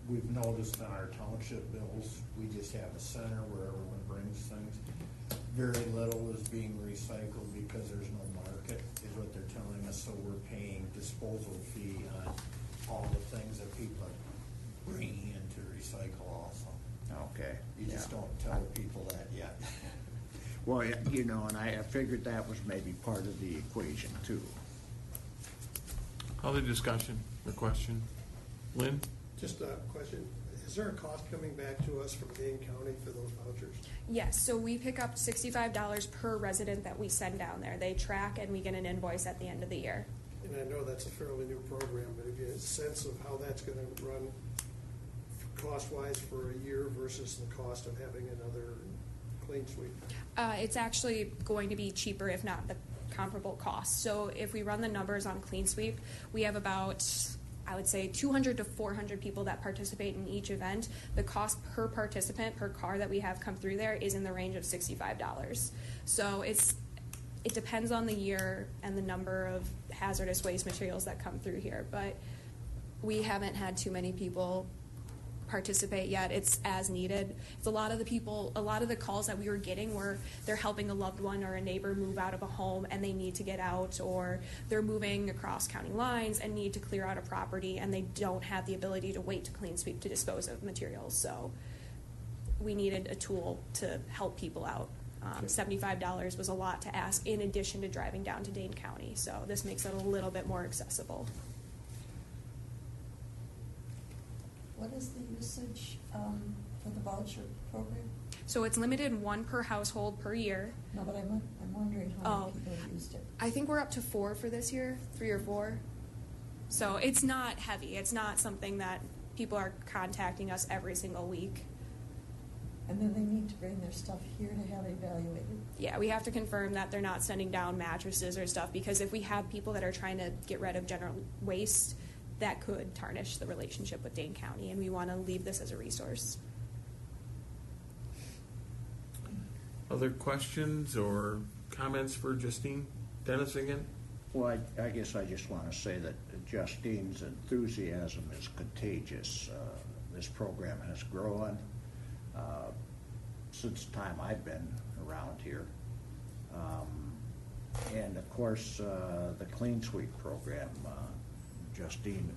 We've noticed on our township bills, we just have a center where everyone brings things. Very little is being recycled because there's no market, is what they're telling us, so we're paying disposal fee on all the things that people are bringing in to recycle also. Okay. You just don't tell people that yet. Well, you know, and I figured that was maybe part of the equation too. Other discussion or question? Lynn? Just a question. Is there a cost coming back to us from Dane County for those vouchers? Yes, so we pick up $65 per resident that we send down there. They track and we get an invoice at the end of the year. And I know that's a fairly new program, but if you have a sense of how that's going to run cost-wise for a year versus the cost of having another clean sweep? It's actually going to be cheaper, if not the comparable cost. So if we run the numbers on Clean Sweep, we have about, I would say, 200 to 400 people that participate in each event. The cost per participant, per car that we have come through there, is in the range of $65. So it depends on the year and the number of hazardous waste materials that come through here. But we haven't had too many people participate yet. It's as needed. It's a lot of the calls that we were getting were they're helping a loved one or a neighbor move out of a home and they need to get out, or they're moving across county lines and need to clear out a property and they don't have the ability to wait to Clean Sweep to dispose of materials. So we needed a tool to help people out. $75 was a lot to ask in addition to driving down to Dane County. So this makes it a little bit more accessible. What is the usage for the voucher program? So it's limited 1 per household per year. No, but I'm wondering how many Oh. people have used it. I think we're up to 4 for this year, 3 or 4. So it's not heavy. It's not something that people are contacting us every single week. And then they need to bring their stuff here to have it evaluated. Yeah, we have to confirm that they're not sending down mattresses or stuff, because if we have people that are trying to get rid of general waste, that could tarnish the relationship with Dane County, and we want to leave this as a resource. Other questions or comments for Justine? Dennis again? Well, I guess I just want to say that Justine's enthusiasm is contagious. This program has grown since the time I've been around here. And of course, the Clean Sweep program, Justine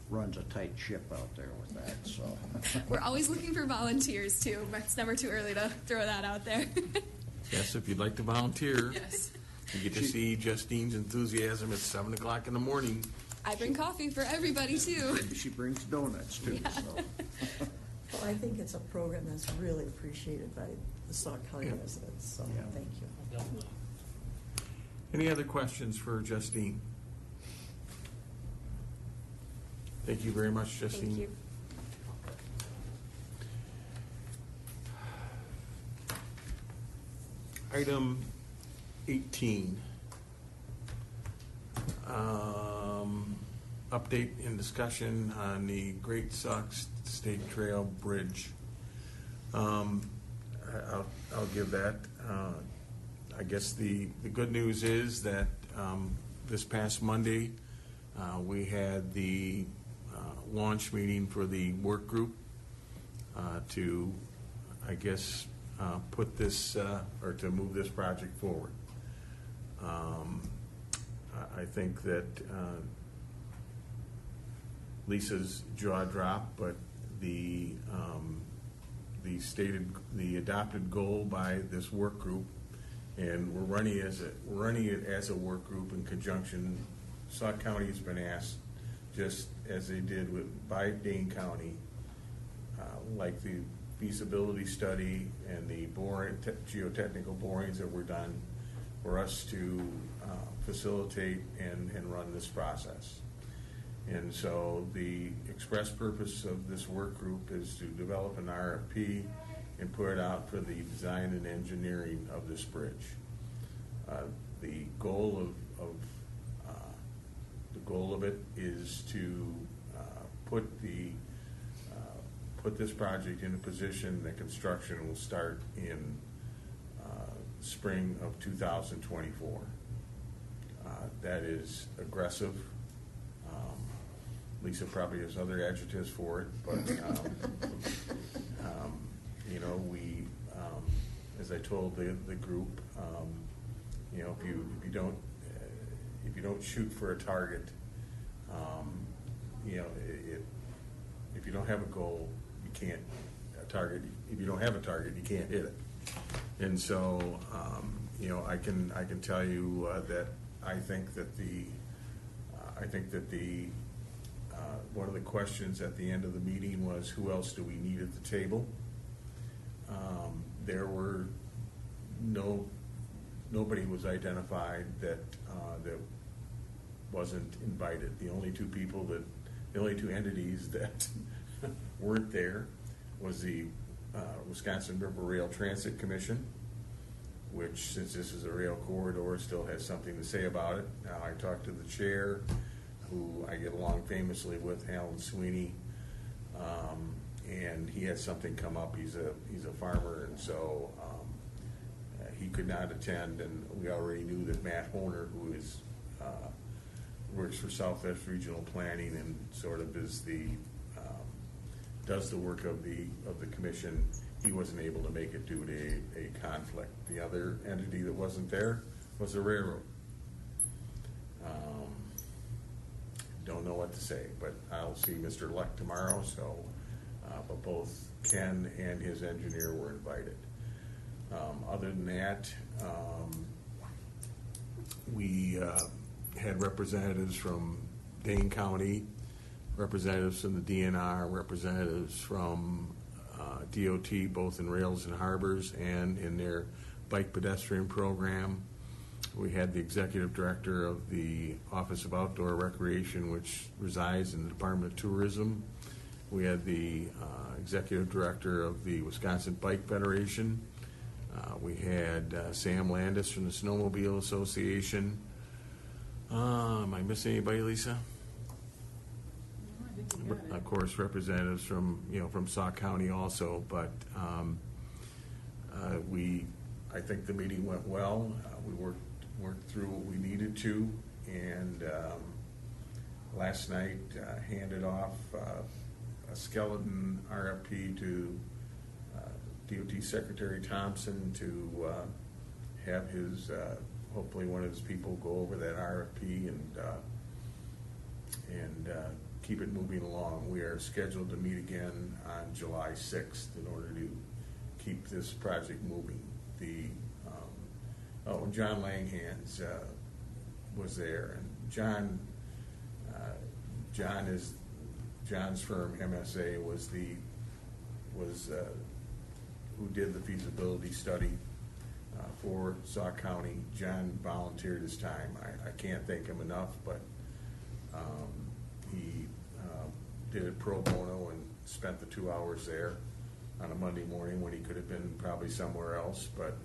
runs a tight ship out there with that, so. We're always looking for volunteers, too, but it's never too early to throw that out there. Yes, if you'd like to volunteer. Yes. You get to see Justine's enthusiasm at 7 o'clock in the morning. I bring coffee for everybody, too. She brings donuts, too, so. Well, I think it's a program that's really appreciated by the Sauk County residents, so Yeah. thank you. Any other questions for Justine? Thank you very much, Justine. Thank you. Item 18. Update and discussion on the Great Sauk State Trail Bridge. I'll give that. I guess the good news is that this past Monday we had the launch meeting for the work group to, I guess, put this or to move this project forward. I think that Lisa's jaw dropped, but the adopted goal by this work group, and we're running it as a work group in conjunction. Sauk County has been asked, just as they did by Dane County, like the feasibility study and the geotechnical borings that were done, for us to facilitate and run this process. And so the express purpose of this work group is to develop an RFP and put it out for the design and engineering of this bridge. The goal of it is to put this project in a position that construction will start in spring of 2024. That is aggressive. Lisa probably has other adjectives for it, but we, as I told the group, if you don't shoot for a target, if you don't have a goal, you can't target. If you don't have a target, you can't hit it. And so, I can tell you that I think that the one of the questions at the end of the meeting was, who else do we need at the table? There were nobody was identified that wasn't invited. The only two entities that weren't there was the Wisconsin River Rail Transit Commission, which, since this is a rail corridor, still has something to say about it. Now, I talked to the chair, who I get along famously with, Alan Sweeney, and he had something come up. He's a farmer, and so he could not attend. And we already knew that Matt Honer, who works for Southwest Regional Planning and sort of is does the work of the commission, he wasn't able to make it due to a conflict. The other entity that wasn't there was the railroad. Don't know what to say, but I'll see Mr. Luck tomorrow. So, but both Ken and his engineer were invited. Other than that, we had representatives from Dane County, representatives from the DNR, representatives from DOT, both in rails and harbors and in their bike pedestrian program. We had the executive director of the Office of Outdoor Recreation, which resides in the Department of Tourism. We had the executive director of the Wisconsin Bike Federation. We had Sam Landis from the Snowmobile Association. Am I missing anybody, Lisa? No, I think you got it. Of course, representatives from from Sauk County also. But I think the meeting went well. We worked through what we needed to, and last night handed off a skeleton RFP to DOT Secretary Thompson to have his, hopefully one of his people go over that RFP and keep it moving along. We are scheduled to meet again on July 6th in order to keep this project moving. John Langhans was there, and John's firm MSA was who did the feasibility study for Sauk County. John volunteered his time. I can't thank him enough, but he did it pro bono and spent the 2 hours there on a Monday morning when he could have been probably somewhere else. But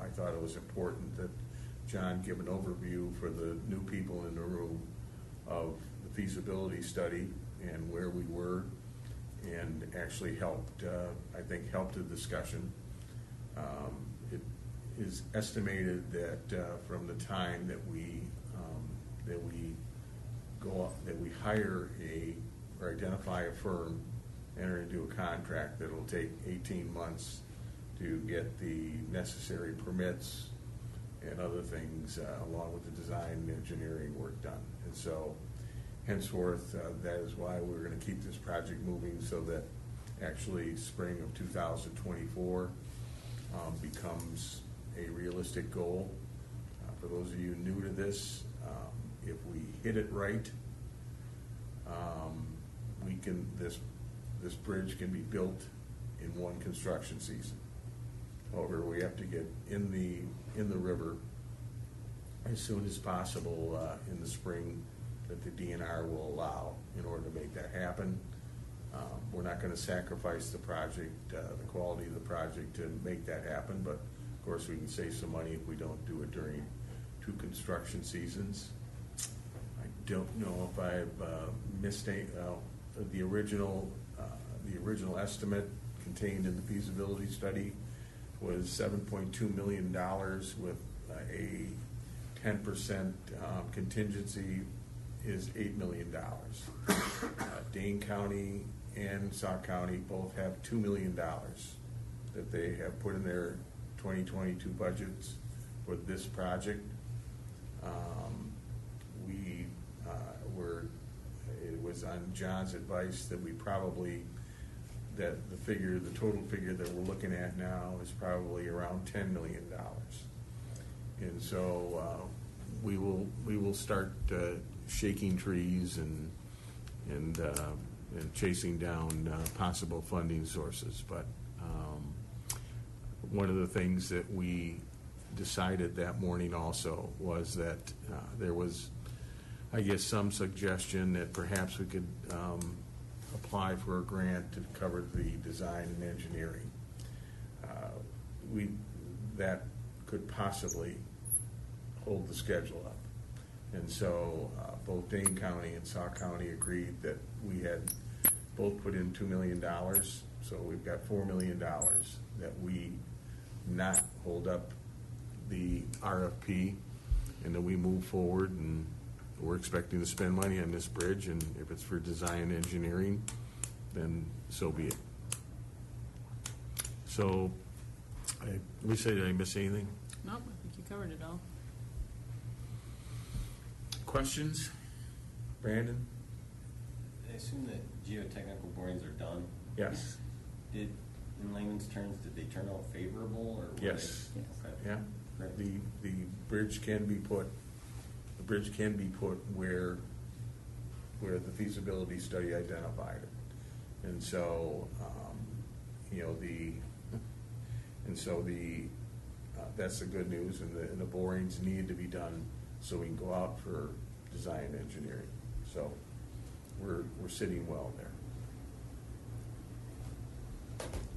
I thought it was important that John give an overview for the new people in the room of the feasibility study and where we were, and actually helped, I think, helped the discussion. It is estimated that from the time that we hire or identify a firm, enter into a contract, that it'll take 18 months to get the necessary permits and other things along with the design and engineering work done. And so henceforth, that is why we're going to keep this project moving, so that actually spring of 2024 becomes a realistic goal. For those of you new to this, if we hit it right, this bridge can be built in one construction season. However, we have to get in the river as soon as possible in the spring that the DNR will allow in order to make that happen. We're not going to sacrifice the project, the quality of the project, to make that happen, but of course we can save some money if we don't do it during 2 construction seasons. I don't know if I've missed the original estimate contained in the feasibility study was $7.2 million with a 10% contingency is $8 million. Dane County and Sauk County both have $2 million that they have put in their 2022 budgets for this project. It was on John's advice that the total figure that we're looking at now is probably around $10 million. And so we will start shaking trees and chasing down possible funding sources. But one of the things that we decided that morning also was that there was, I guess, some suggestion that perhaps we could apply for a grant to cover the design and engineering. That could possibly hold the schedule up. And so both Dane County and Sauk County agreed that we had both put in $2 million. So we've got $4 million that we not hold up the RFP, and then we move forward, and we're expecting to spend money on this bridge, and if it's for design and engineering, then so be it. So, Lisa, did I miss anything? Nope, I think you covered it all. Questions? Brandon? I assume that geotechnical borings are done? Yes. In layman's terms, did they turn out favorable, or? Yes. Okay. Yeah. Great. The bridge can be put where where the feasibility study identified it. And so, that's the good news, and the borings need to be done so we can go out for design engineering. So we're sitting well there.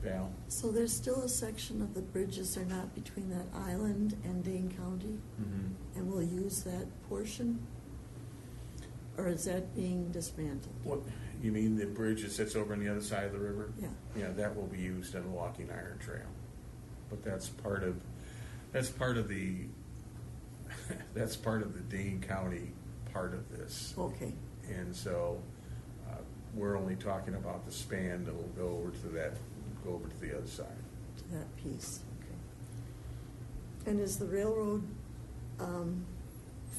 Val? So there's still a section of the bridges are not between that island and Dane County? Mm-hmm. And we'll use that portion? Or is that being dismantled? What, you mean the bridge that sits over on the other side of the river? Yeah. Yeah, that will be used on the walking iron trail. But that's part of the that's part of the Dane County part of this. Okay. And so we're only talking about the span that will go over to the other side. To that piece, okay. And is the railroad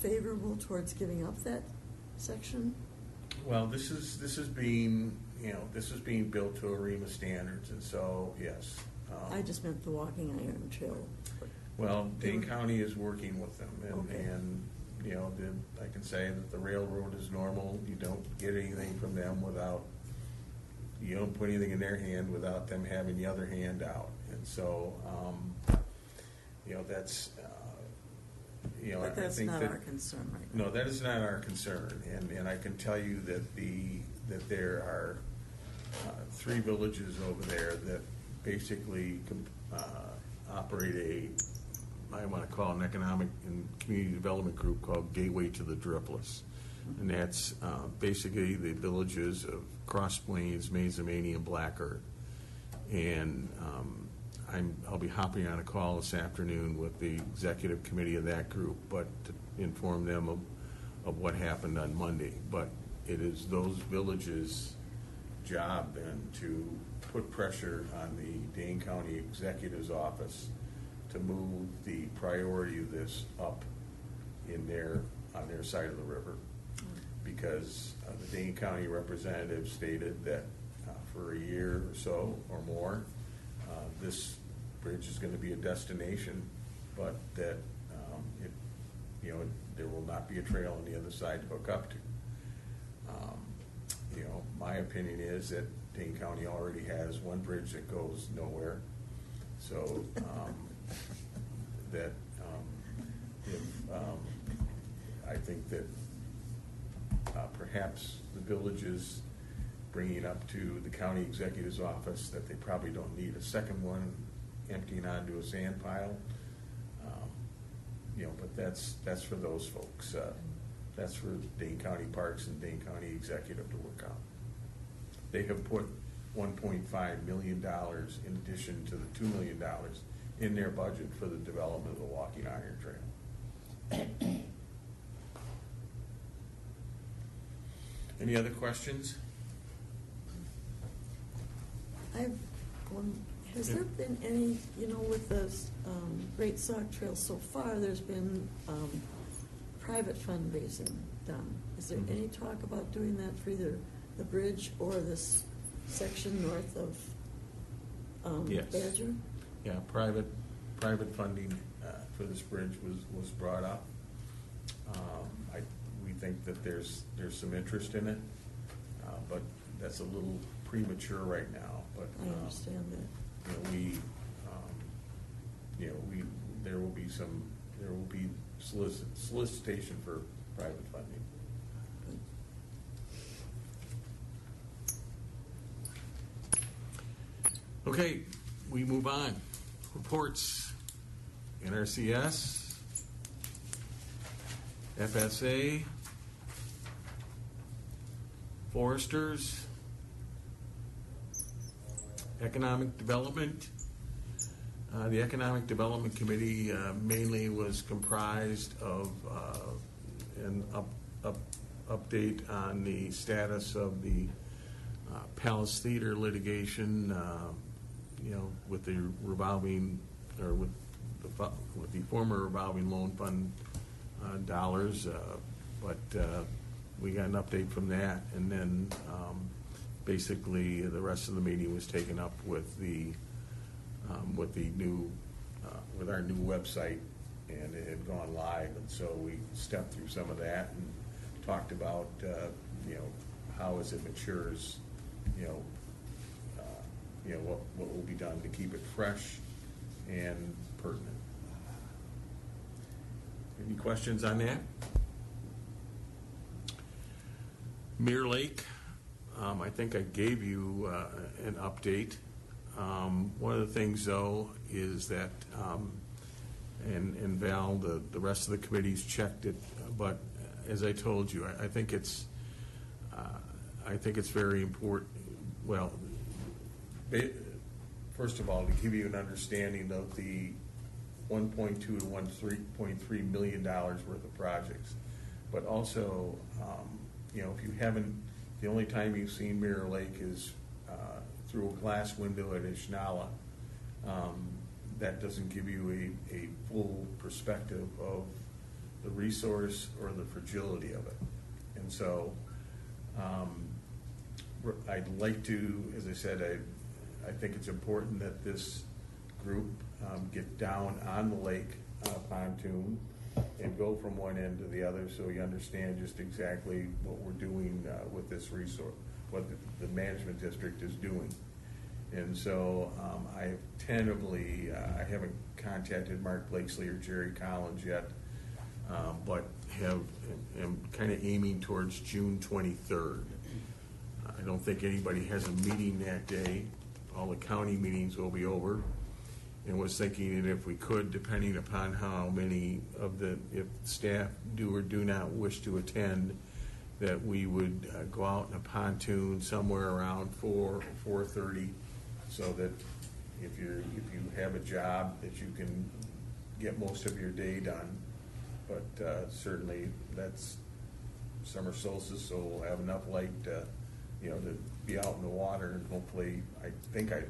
favorable towards giving up that section? Well, this is being built to ARIMA standards, and so yes. I just meant the walking iron trail. Well, Dane County is working with them, Okay. and I can say that the railroad is normal. You don't get anything from them you don't put anything in their hand without them having the other hand out. And so, that's, But that's I think not that, our concern right now. no, that is not our concern. And I can tell you that that there are 3 villages over there that basically operate I want to call an economic and community development group called Gateway to the Dripless. And that's basically the villages of Cross Plains, Mazamani, and Black Earth. And I'll be hopping on a call this afternoon with the executive committee of that group, but to inform them of what happened on Monday. But it is those villages' job then to put pressure on the Dane County Executive's office to move the priority of this up on their side of the river. Because the Dane County representative stated that for a year or so or more, this bridge is going to be a destination, but that there will not be a trail on the other side to hook up to. My opinion is that Dane County already has one bridge that goes nowhere, so I think that perhaps the villages bringing it up to the county executive's office that they probably don't need a second one emptying onto a sand pile. But that's for those folks. That's for Dane County Parks and Dane County Executive to work out. They have put $1.5 million in addition to the $2 million in their budget for the development of the walking iron trail. Any other questions? I have one. Has there been any, with the Great Sauk Trail so far, there's been private fundraising done. Is there any talk about doing that for either the bridge or this section north of Yes. Badger? Yeah, private funding for this bridge was brought up. We think that there's some interest in it, but that's a little premature right now. But I understand that. There will be solicitation for private funding. Okay, we move on. Reports. NRCS, FSA, Foresters, Economic Development. The Economic Development Committee mainly was comprised of an update on the status of the Palace Theater litigation, with the revolving, or with the former revolving loan fund dollars, but we got an update from that, and then basically the rest of the meeting was taken up with our new website, and it had gone live, and so we stepped through some of that and talked about how as it matures, what will be done to keep it fresh and pertinent. Any questions on that? Mirror Lake, I think I gave you an update. One of the things, though, is that, and Val, the rest of the committee's checked it, but as I told you, I think it's very important. Well, first of all, to give you an understanding of the $1.2 to $1.3 million worth of projects, but also, if you haven't, the only time you've seen Mirror Lake is through a glass window at Ishnala. That doesn't give you a full perspective of the resource or the fragility of it. And so I'd like to, as I said, I think it's important that this group get down on the lake on a pontoon and go from one end to the other, so you understand just exactly what we're doing with this resource, what the management district is doing. And so I tentatively, I haven't contacted Mark Blakesley or Jerry Collins yet, but am kind of aiming towards June 23rd. I don't think anybody has a meeting that day. All the county meetings will be over. And was thinking that if we could, depending upon how many of if staff do or do not wish to attend, that we would go out in a pontoon somewhere around 4:30, so that if you have a job, that you can get most of your day done. But certainly that's summer solstice, so we'll have enough light to be out in the water, and hopefully, I think I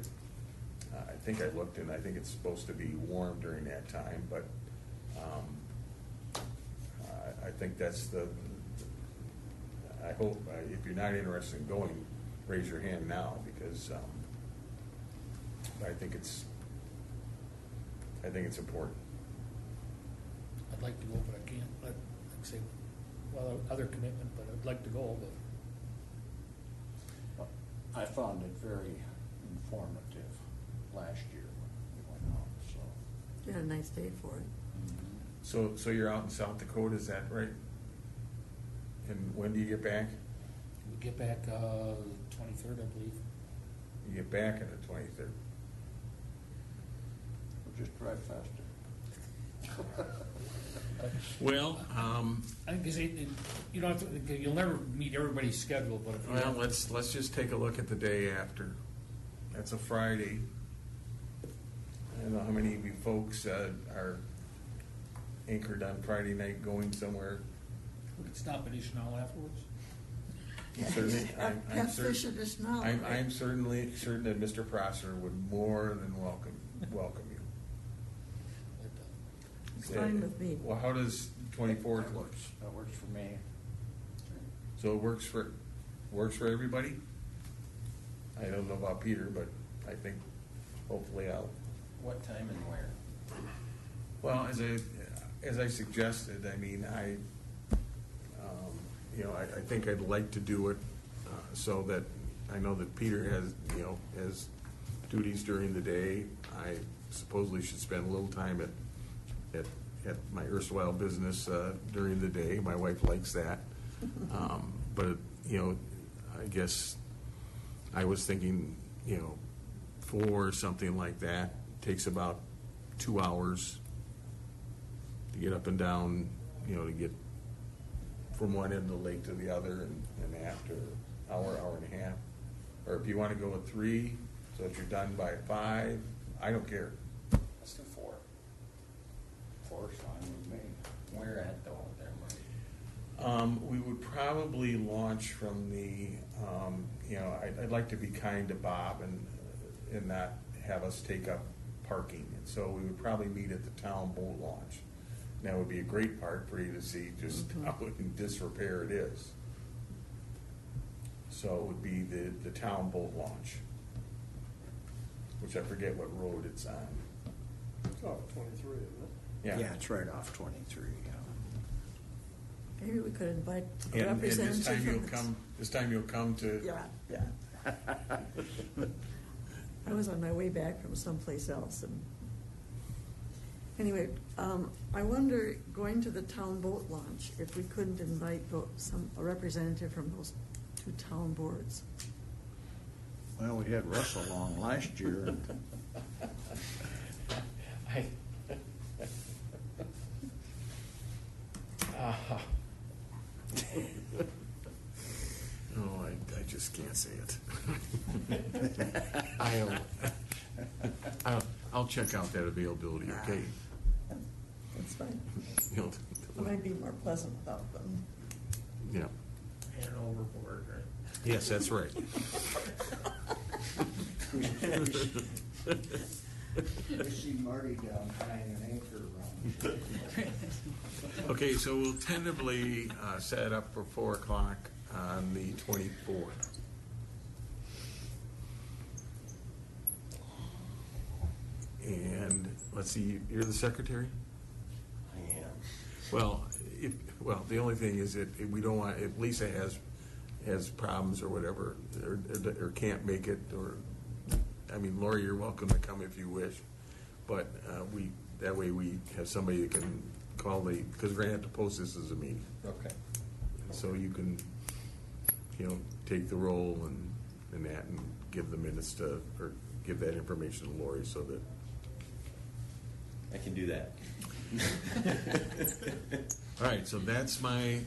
looked, and I think it's supposed to be warm during that time, but I think that's I hope, if you're not interested in going, raise your hand now, because I think it's important. I'd like to go, but I can't. Like I say, well, other commitment, but I'd like to go, but. I found it very informative last year when we went out, so. You had a nice day for it. So you're out in South Dakota, is that right? And when do you get back? We get back 23rd, I believe. You get back on the 23rd. We'll just drive faster. Well, I think you don't have to, you'll never meet everybody's schedule, but if you well, let's just take a look at the day after. That's a Friday. I don't know how many of you folks are anchored on Friday night going somewhere. we could stop at Ishnal afterwards. Certainly, Have fish at this now. I'm certainly certain that Mr. Prosser would more than welcome you. It's fine with me. Well, how does 24th look? That works for me. So it works for everybody? I don't know about Peter, but I think hopefully I'll. What time and where? Well, as I suggested, I mean, I think I'd like to do it so that I know that Peter has duties during the day. I supposedly should spend a little time at my erstwhile business during the day. My wife likes that. But, I guess I was thinking, for something like that, takes about 2 hours to get up and down, to get from one end of the lake to the other, and after hour and a half. Or if you want to go at 3, so that you're done by 5, I don't care. Let's do 4. 4's fine with me. Where at though? There. We would probably launch from the, I'd like to be kind to Bob and not have us take up parking. And so we would probably meet at the town boat launch. And that would be a great part for you to see just how in disrepair it is. So it would be the town boat launch, which I forget what road it's on. Oh, 23, isn't it? Yeah, it's right off 23, yeah. Maybe we could invite a And representative. this time you'll from the- come This time you'll come to. Yeah. I was on my way back from someplace else, and anyway, I wonder, going to the town boat launch, if we couldn't invite a representative from those two town boards. Well, we had Russ along last year. And Oh, I just can't say it. I'll check out that availability, okay? That's fine. You know, It might be more pleasant without them. Yeah. And overboard, right? Yes, that's right. we see Marty down tying an anchor around. Okay, so we'll tentatively set up for 4 o'clock on the 24th. And let's see, you're the secretary? I am. Well, the only thing is that we don't want, if Lisa has problems or whatever, or can't make it, or, I mean, Lori, you're welcome to come if you wish, but that way we have somebody that can call because we're gonna have to post this as a meeting. Okay. So you can, take the roll and that, and give the minutes or give that information to Lori so that. I can do that. All right, so that's my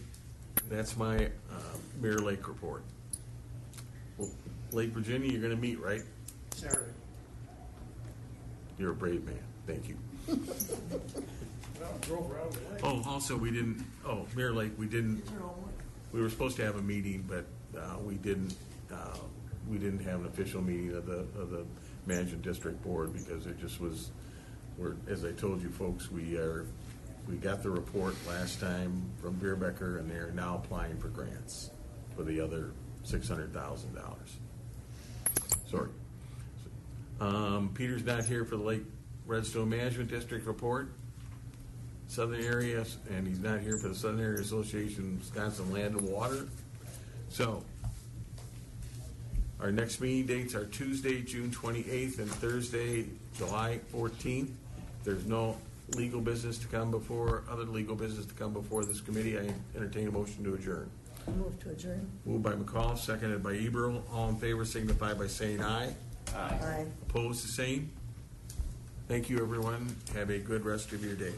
Mirror Lake report. Well, Lake Virginia, you're going to meet, right? Saturday. You're a brave man. Thank you. Well, I drove around the lake. Oh, also Mirror Lake, we were supposed to have a meeting, but we didn't have an official meeting of the Management District Board because it just was. As I told you folks, we got the report last time from Beerbecker, and they're now applying for grants for the other $600,000. Sorry. Peter's not here for the Lake Redstone Management District report, Southern Area, and he's not here for the Southern Area Association Wisconsin Land and Water. So, our next meeting dates are Tuesday, June 28th, and Thursday, July 14th. There's no other legal business to come before this committee. I entertain a motion to adjourn. Move to adjourn. Moved by McCall, seconded by Eberl. All in favor signify by saying aye. Aye. Opposed, the same. Thank you, everyone. Have a good rest of your day.